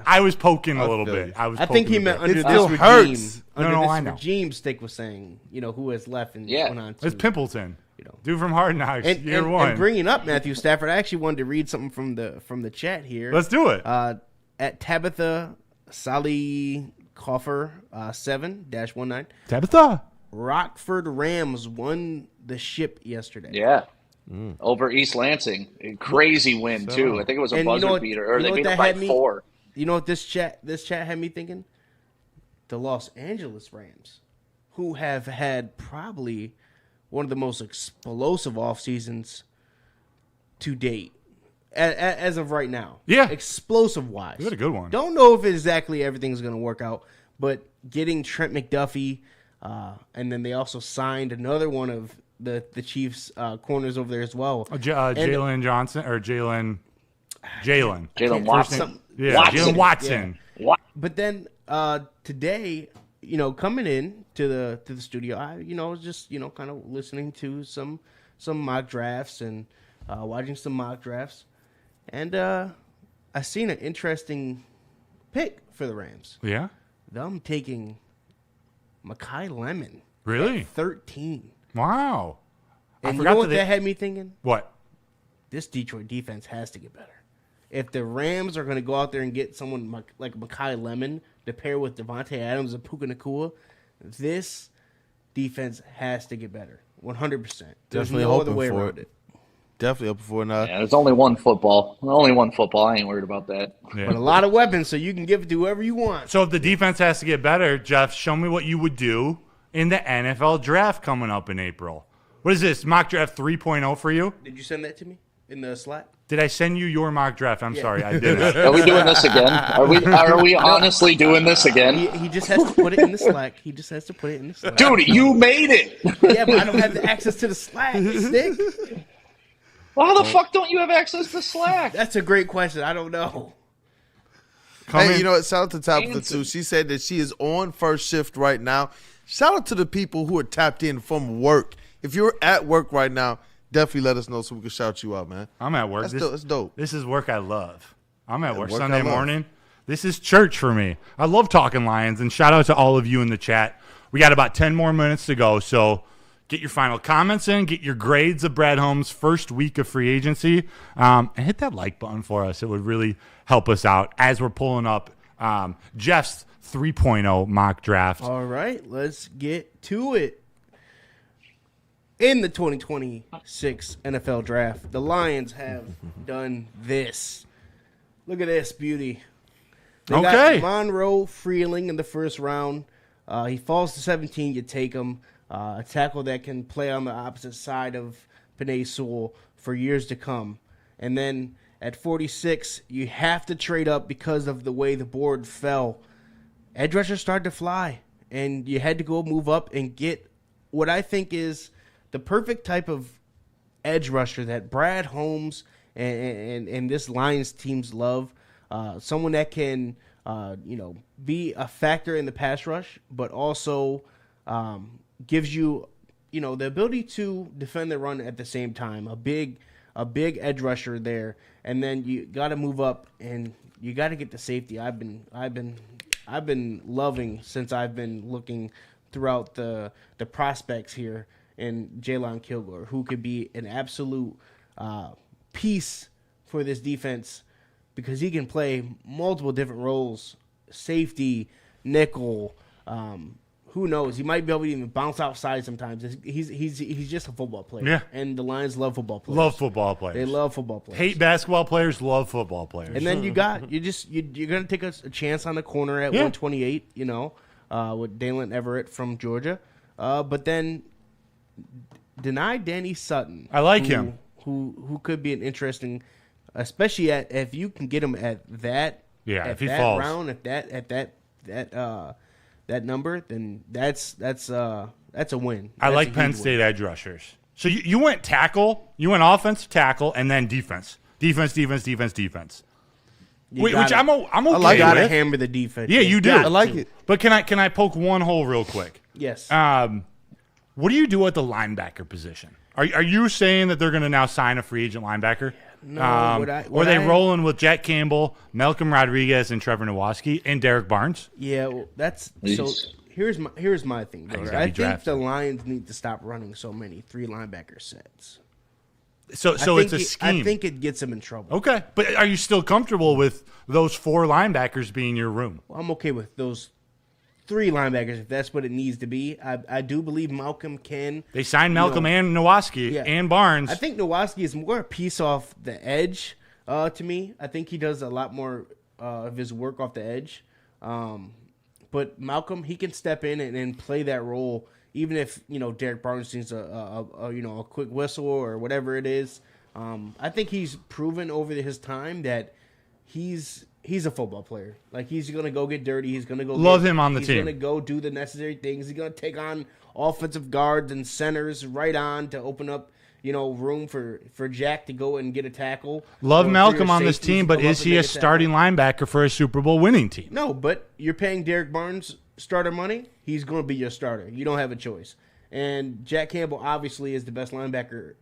Speaker 2: I was poking a little bit.
Speaker 3: I think he meant under this regime. Under this regime, Stick was saying, who has left and went on to.
Speaker 2: It's Pimpleton. Dude from Hard Knocks, year one.
Speaker 3: And bringing up Matthew Stafford, I actually wanted to read something from the chat here.
Speaker 2: Let's do it.
Speaker 3: At Tabitha Sally Coffer 7-19.
Speaker 2: Tabitha.
Speaker 3: Rockford Rams won the ship yesterday.
Speaker 4: Yeah. Over East Lansing. A crazy win, too. I think it was a buzzer beater. Or they beat them by 4.
Speaker 3: You know what this chat had me thinking? The Los Angeles Rams, who have had probably one of the most explosive off seasons to date. As of right now.
Speaker 2: Yeah.
Speaker 3: Explosive-wise.
Speaker 2: You had a good one.
Speaker 3: Don't know if exactly everything's going to work out, but getting Trent McDuffie, and then they also signed another one of the Chiefs' corners over there as well.
Speaker 2: Jalen Johnson or Jalen
Speaker 4: Watson.
Speaker 2: Jalen Watson.
Speaker 3: Yeah. But then today, coming in to the studio, I was just kind of listening to some mock drafts and watching some mock drafts. And I seen an interesting pick for the Rams.
Speaker 2: Yeah?
Speaker 3: Them taking Mekhi Lemon.
Speaker 2: Really?
Speaker 3: At 13.
Speaker 2: Wow.
Speaker 3: And you know what that had me thinking?
Speaker 2: What?
Speaker 3: This Detroit defense has to get better. If the Rams are going to go out there and get someone like Mekhi Lemon to pair with Devontae Adams and Puka Nacua, this defense has to get better. 100%. There's no other way around it.
Speaker 1: Definitely up for now.
Speaker 4: Yeah, there's only one football. I ain't worried about that.
Speaker 2: Yeah.
Speaker 3: But a lot of weapons, so you can give it to whoever you want.
Speaker 2: So if the defense has to get better, Jeff, show me what you would do in the NFL draft coming up in April. What is this, mock draft 3.0 for you?
Speaker 3: Did you send that to me in the Slack?
Speaker 2: Did I send you your mock draft? I'm sorry, I didn't.
Speaker 4: Are we doing this again? Are we honestly doing this again?
Speaker 3: He just has to put it in the Slack.
Speaker 4: Dude, you made it.
Speaker 3: Yeah, but I don't have the access to the Slack, Stick.
Speaker 4: Well, how the fuck don't you have access to Slack?
Speaker 3: That's a great question. I don't know.
Speaker 1: Hey, you know what? Shout out to Tabitha, too. She said that she is on first shift right now. Shout out to the people who are tapped in from work. If you're at work right now, definitely let us know so we can shout you out, man.
Speaker 2: I'm at work.
Speaker 1: That's dope.
Speaker 2: This is work I love. I'm at work
Speaker 1: work
Speaker 2: Sunday
Speaker 1: I love.
Speaker 2: morning. This is church for me. I love talking Lions, and shout out to all of you in the chat. We got about 10 more minutes to go, so get your final comments in, get your grades of Brad Holmes' first week of free agency, and hit that like button for us. It would really help us out as we're pulling up Jeff's 3.0 mock draft.
Speaker 3: All right, let's get to it. In the 2026 NFL Draft, the Lions have done this. Look at this beauty. They got Amon-Ra Freeling in the first round. He falls to 17. You take him. A tackle that can play on the opposite side of Penei Sewell for years to come. And then at 46, you have to trade up because of the way the board fell. Edge rushers started to fly, and you had to go move up and get what I think is the perfect type of edge rusher that Brad Holmes and this Lions teams love. Someone that can, be a factor in the pass rush, but also gives you, the ability to defend the run at the same time. A big edge rusher there, and then you got to move up and you got to get the safety. I've been loving since I've been looking throughout the prospects here in Jalen Kilgore, who could be an absolute piece for this defense because he can play multiple different roles: safety, nickel. Who knows? He might be able to even bounce outside sometimes. He's just a football player.
Speaker 2: Yeah.
Speaker 3: And the Lions love football players.
Speaker 2: Love football players.
Speaker 3: They love football players.
Speaker 2: Hate basketball players, love football players.
Speaker 3: And then you're gonna take a chance on the corner at 128, with Dalen Everett from Georgia. But then deny Danny Sutton.
Speaker 2: I like him.
Speaker 3: Who could be an interesting, especially if you can get him at that.
Speaker 2: Yeah,
Speaker 3: at
Speaker 2: if he
Speaker 3: that
Speaker 2: falls
Speaker 3: round, that number, then that's a win.
Speaker 2: I
Speaker 3: That's
Speaker 2: like
Speaker 3: a
Speaker 2: Penn
Speaker 3: huge
Speaker 2: State
Speaker 3: win.
Speaker 2: edge rushers. So you went tackle, you went offensive tackle, and then defense. Defense. Which I'm okay
Speaker 3: You gotta
Speaker 2: with.
Speaker 3: hammer the defense.
Speaker 2: Yeah, you do.
Speaker 1: I like it.
Speaker 2: But can I poke one hole real quick?
Speaker 3: Yes.
Speaker 2: What do you do at the linebacker position? Are you saying that they're going to now sign a free agent linebacker?
Speaker 3: No.
Speaker 2: Or are they rolling with Jack Campbell, Malcolm Rodriguez, and Trevor Nowoski, and Derek Barnes?
Speaker 3: Yeah, well, that's so. Here's my thing, Broder. I think the Lions need to stop running so many 3 linebacker sets.
Speaker 2: So it's a scheme.
Speaker 3: I think it gets them in trouble.
Speaker 2: Okay, but are you still comfortable with those 4 linebackers being your room?
Speaker 3: Well, I'm okay with those 3 linebackers if that's what it needs to be. I do believe Malcolm can.
Speaker 2: They signed Malcolm and Nowoski and Barnes.
Speaker 3: I think Nowoski is more a piece off the edge to me. I think he does a lot more of his work off the edge. But Malcolm, he can step in and play that role, even if Derek Barnes needs a quick whistle or whatever it is. I think he's proven over his time that he's a football player. Like, he's gonna go get dirty. He's gonna go
Speaker 2: him on the team.
Speaker 3: He's gonna go do the necessary things. He's gonna take on offensive guards and centers right on to open up room for Jack to go and get a tackle.
Speaker 2: Love Malcolm on this team, but is he a starting linebacker for a Super Bowl winning team?
Speaker 3: No, but you're paying Derek Barnes starter money. He's going to be your starter. You don't have a choice. And Jack Campbell obviously is the best linebacker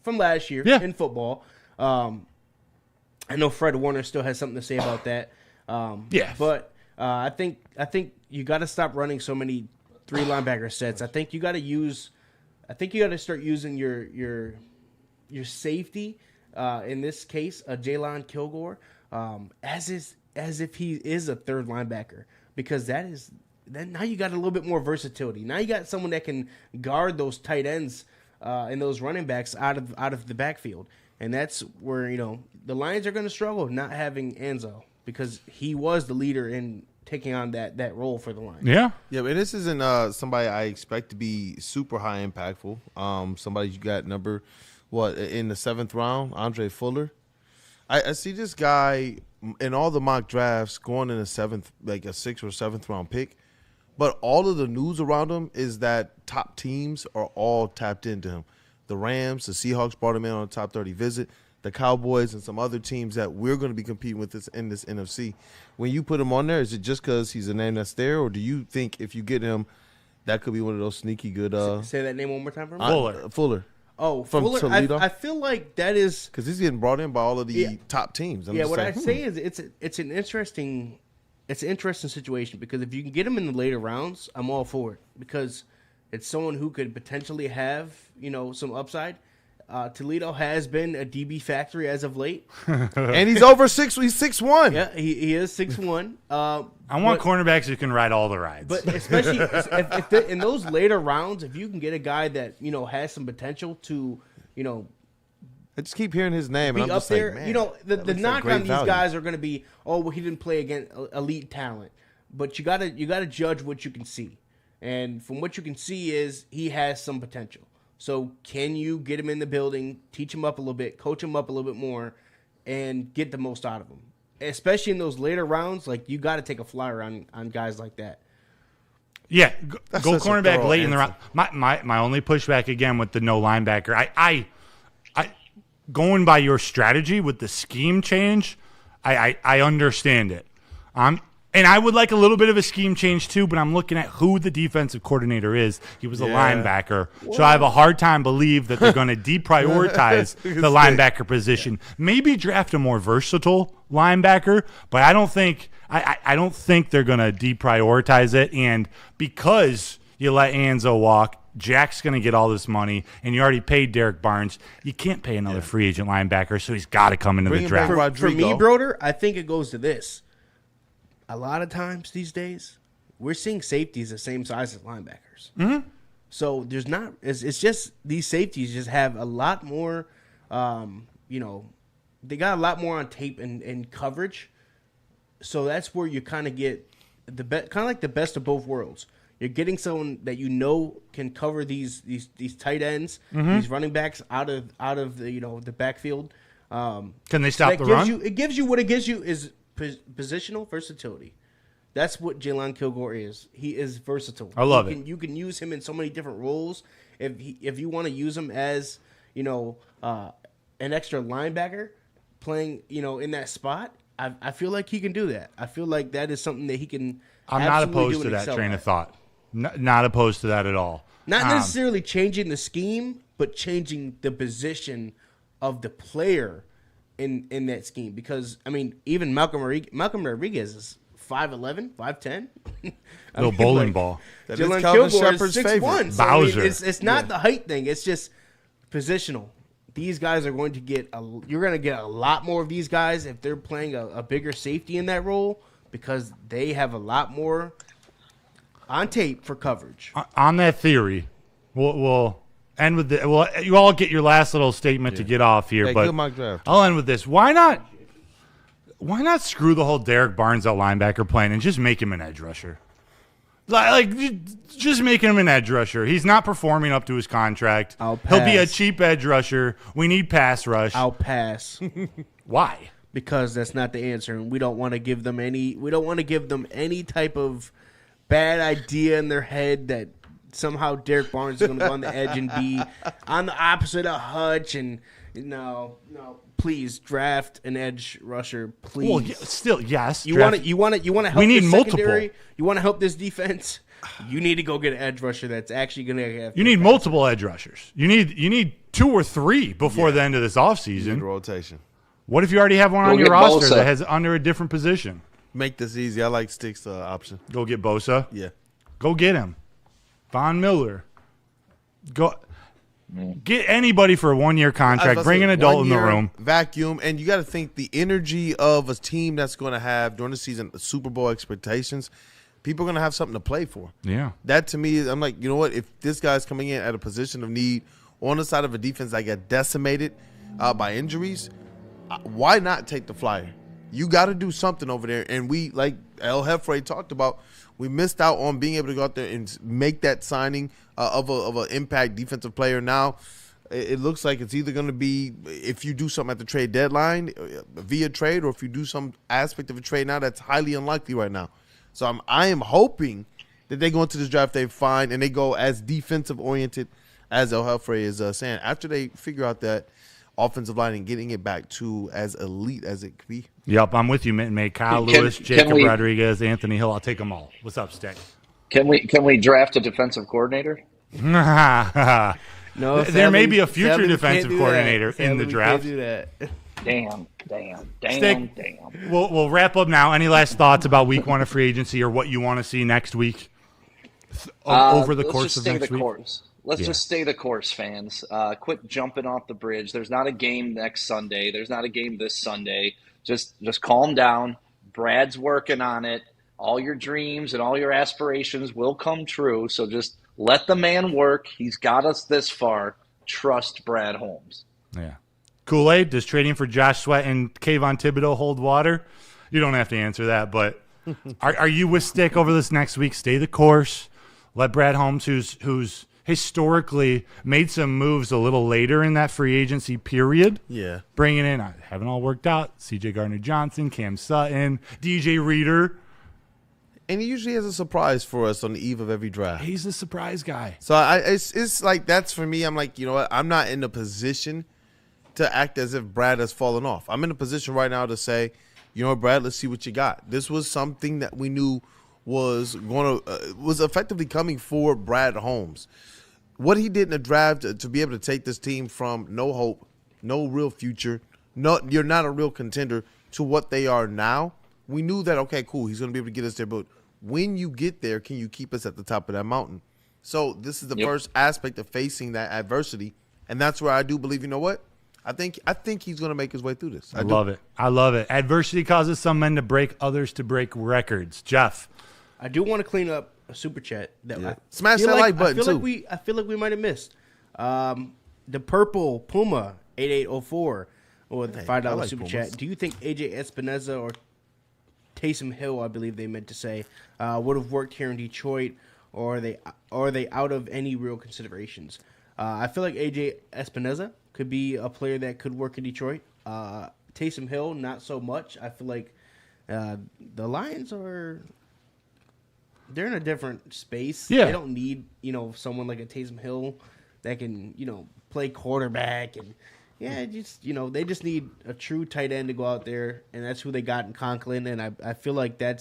Speaker 3: from last year in football. I know Fred Warner still has something to say about that. But I think you got to stop running so many 3 linebacker sets. I think you got to start using your safety, in this case, Jalen Kilgore, as if he is a 3rd linebacker, because then now you got a little bit more versatility. Now you got someone that can guard those tight ends and those running backs out of the backfield, and that's where the Lions are going to struggle not having Anzo, because he was the leader in taking on that role for the Lions.
Speaker 2: Yeah.
Speaker 1: Yeah, but this isn't somebody I expect to be super high impactful. Somebody you got in the 7th round, Andre Fuller. I see this guy in all the mock drafts going in the 7th, like a 6th or 7th round pick, but all of the news around him is that top teams are all tapped into him. The Rams, the Seahawks brought him in on a top 30 visit. the Cowboys and some other teams that we're going to be competing with in this NFC. When you put him on there, is it just because he's a name that's there, or do you think if you get him, that could be one of those sneaky good?
Speaker 3: Say that name one more time for me.
Speaker 1: Fuller.
Speaker 3: Oh,
Speaker 1: from
Speaker 3: Fuller.
Speaker 1: Toledo.
Speaker 3: I feel like that is
Speaker 1: because he's getting brought in by all of the top teams.
Speaker 3: What I'd say is it's an interesting situation because if you can get him in the later rounds, I'm all for it because it's someone who could potentially have some upside. Toledo has been a DB factory as of late,
Speaker 1: and he's over 6. He's 6'1".
Speaker 3: Yeah, he is 6'1".
Speaker 2: I want cornerbacks who can ride all the rides.
Speaker 3: But especially in those later rounds, if you can get a guy that has some potential to,
Speaker 1: I just keep hearing his name,
Speaker 3: be
Speaker 1: and I'm
Speaker 3: up
Speaker 1: just
Speaker 3: there.
Speaker 1: like, man,
Speaker 3: The knock on these
Speaker 1: value.
Speaker 3: guys are going to be, he didn't play against elite talent. But you gotta judge what you can see, and from what you can see is he has some potential. So can you get him in the building, teach him up a little bit, coach him up a little bit more, and get the most out of him? Especially in those later rounds, like you got to take a flyer on guys like that.
Speaker 2: Yeah, go
Speaker 1: such a
Speaker 2: cornerback
Speaker 1: thorough
Speaker 2: late in the
Speaker 1: answer.
Speaker 2: round. My only pushback again with the no linebacker. I going by your strategy with the scheme change, I understand it. And I would like a little bit of a scheme change too, but I'm looking at who the defensive coordinator is. He was a linebacker. So I have a hard time believe that they're going to deprioritize the linebacker position. Maybe draft a more versatile linebacker, but I don't think they're going to deprioritize it. And because you let Anzo walk, Jack's going to get all this money, and you already paid Derek Barnes. You can't pay another free agent linebacker, so he's got to come into the draft.
Speaker 3: For me, Broder, I think it goes to this. A lot of times these days, we're seeing safeties the same size as linebackers.
Speaker 2: Mm-hmm.
Speaker 3: So there's not. It's just these safeties just have a lot more. They got a lot more on tape and coverage. So that's where you kind of get kind of like the best of both worlds. You're getting someone that can cover these tight ends, these running backs out of the backfield.
Speaker 2: Can they stop the run?
Speaker 3: It gives you what it gives you is positional versatility. That's what Jalen Kilgore is. He is versatile.
Speaker 2: I love it.
Speaker 3: You can use him in so many different roles. If you want to use him as an extra linebacker playing in that spot, I feel like he can do that. I feel like that is something that he can.
Speaker 2: I'm not opposed to that train of thought. Not opposed to that at all.
Speaker 3: Not necessarily changing the scheme, but changing the position of the player in that scheme. Because even Malcolm Rodriguez is 5'11", 5'10".
Speaker 2: Little bowling ball.
Speaker 1: That is
Speaker 3: Jalen
Speaker 1: Calvin
Speaker 3: Kilgore
Speaker 1: Shepard's
Speaker 3: is 6'1".
Speaker 1: favorite.
Speaker 3: So,
Speaker 2: Bowser.
Speaker 3: It's not the height thing. It's just positional. These guys are going to get you're going to get a lot more of these guys if they're playing a bigger safety in that role because they have a lot more on tape for coverage.
Speaker 2: On that theory, we'll end with the. Well, you all get your last little statement to get off here,
Speaker 1: Hey,
Speaker 2: but
Speaker 1: good mock draft.
Speaker 2: I'll end with this. Why not screw the whole Derek Barnes out linebacker plan and just make him an edge rusher? Like just making him an edge rusher. He's not performing up to his contract.
Speaker 3: I'll
Speaker 2: He'll be a
Speaker 3: pass.
Speaker 2: cheap edge rusher. We need pass rush.
Speaker 3: I'll pass
Speaker 2: Why?
Speaker 3: because that's not the answer, and we don't want to give them any. We don't want to give them any type of bad idea in their head that somehow Derek Barnes is going to go on the edge and be on the opposite of Hutch. And no, please draft an edge rusher, please.
Speaker 2: Well, still yes.
Speaker 3: You want to help.
Speaker 2: We need
Speaker 3: this
Speaker 2: multiple.
Speaker 3: secondary? You want to help this defense? You need to go get an edge rusher that's actually going to have.
Speaker 2: You need multiple edge rushers. You need 2 or 3 before the end of this
Speaker 1: Good
Speaker 2: offseason.
Speaker 1: rotation.
Speaker 2: What if you already have one on your
Speaker 4: get
Speaker 2: roster
Speaker 4: Bosa.
Speaker 2: that has under a different position?
Speaker 1: Make this easy. I like Stick's option.
Speaker 2: Go get Bosa.
Speaker 1: Yeah.
Speaker 2: Go get him. Von Miller. Go get anybody for a 1-year contract. Bring an adult in the room.
Speaker 1: Vacuum. And you got to think the energy of a team that's going to have during the season Super Bowl expectations. People are going to have something to play for.
Speaker 2: Yeah.
Speaker 1: That to me, I'm like, you know what? If this guy's coming in at a position of need on the side of a defense that got decimated by injuries, why not take the flyer? You got to do something over there. And we, like El Jefe talked about, we missed out on being able to go out there and make that signing of an impact defensive player. Now, it looks like it's either going to be if you do something at the trade deadline via trade, or if you do some aspect of a trade now that's highly unlikely right now. So I am hoping that they go into this draft, they find, and they go as defensive oriented as El Jefe is saying. After they figure out that offensive line and getting it back to as elite as it could be.
Speaker 2: Yep, I'm with you, Mate. Kyle Lewis, Jacob Rodriguez, Anthony Hill. I'll take them all. What's up, Stick?
Speaker 4: Can we draft a defensive coordinator?
Speaker 2: No, there may be a future defensive coordinator in the draft.
Speaker 3: Can't do that.
Speaker 4: Damn.
Speaker 2: Stick, we'll wrap up now. Any last thoughts about week 1 of free agency or what you want to see next week over the course of next week?
Speaker 4: Let's just stay the course, fans. Quit jumping off the bridge. There's not a game next Sunday. There's not a game this Sunday. Just calm down. Brad's working on it. All your dreams and all your aspirations will come true. So just let the man work. He's got us this far. Trust Brad Holmes.
Speaker 2: Yeah. Kool Aid, does trading for Josh Sweat and Kayvon Thibodeau hold water? You don't have to answer that, but are you with Stick over this next week? Stay the course. Let Brad Holmes, who's historically made some moves a little later in that free agency period.
Speaker 1: Yeah.
Speaker 2: Bringing in, haven't all worked out, C.J. Gardner-Johnson, Cam Sutton, DJ Reader.
Speaker 1: And he usually has a surprise for us on the eve of every draft.
Speaker 2: He's the surprise guy.
Speaker 1: So it's like that's for me. I'm like, you know what? I'm not in a position to act as if Brad has fallen off. I'm in a position right now to say, you know what, Brad, let's see what you got. This was something that we knew was was effectively coming for Brad Holmes. What he did in the draft to be able to take this team from no hope, no real future, you're not a real contender, to what they are now. We knew that, okay, cool, he's going to be able to get us there, but when you get there, can you keep us at the top of that mountain? So this is the first aspect of facing that adversity, and that's where I do believe, you know what? I think he's going to make his way through this.
Speaker 2: I love it. I love it. Adversity causes some men to break, others to break records. Jeff.
Speaker 3: I do want to clean up a super chat.
Speaker 1: Smash that like button, too.
Speaker 3: I feel like we might have missed. The Purple Puma 8804 or the $5 super chat. Do you think AJ Espinoza or Taysom Hill, I believe they meant to say, would have worked here in Detroit, or are they out of any real considerations? I feel like AJ Espinoza could be a player that could work in Detroit. Taysom Hill, not so much. I feel like the Lions they're in a different space.
Speaker 2: Yeah.
Speaker 3: They don't need, someone like a Taysom Hill that can, play quarterback and they just need a true tight end to go out there, and that's who they got in Conklin, and I feel like that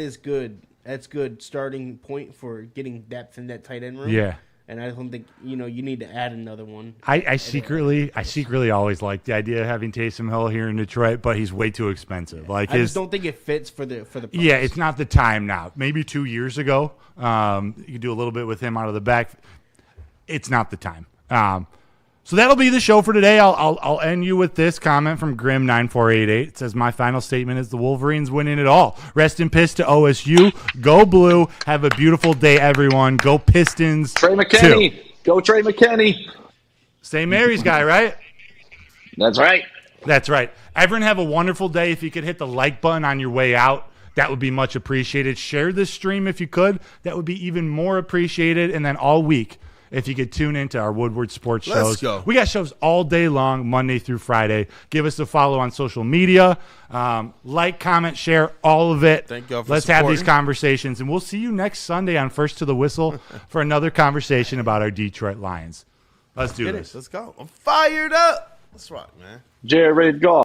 Speaker 3: is good. That's good starting point for getting depth in that tight end room.
Speaker 2: Yeah.
Speaker 3: And I don't think you need to add another one.
Speaker 2: I secretly always liked the idea of having Taysom Hill here in Detroit, but he's way too expensive.
Speaker 3: I just don't think it fits for the price.
Speaker 2: Yeah, it's not the time now. Maybe 2 years ago, you could do a little bit with him out of the back. It's not the time. So that'll be the show for today. I'll end you with this comment from Grim9488. It says, my final statement is the Wolverines winning it all. Rest in piss to OSU. Go Blue. Have a beautiful day, everyone. Go Pistons.
Speaker 4: Trey McKinney. Go Trey McKinney.
Speaker 2: St. Mary's guy, right?
Speaker 4: That's right.
Speaker 2: That's right. Everyone have a wonderful day. If you could hit the like button on your way out, that would be much appreciated. Share this stream if you could. That would be even more appreciated. And then all week, if you could tune into our Woodward sports shows.
Speaker 1: Let's go.
Speaker 2: We got shows all day long, Monday through Friday. Give us a follow on social media. Like, comment, share, all of it.
Speaker 1: Thank you all for
Speaker 2: Let's
Speaker 1: supporting.
Speaker 2: have these conversations. And we'll see you next Sunday on First to the Whistle for another conversation about our Detroit Lions. Let's do this.
Speaker 1: Let's go. I'm fired up. Let's rock, man.
Speaker 4: Jared Goff.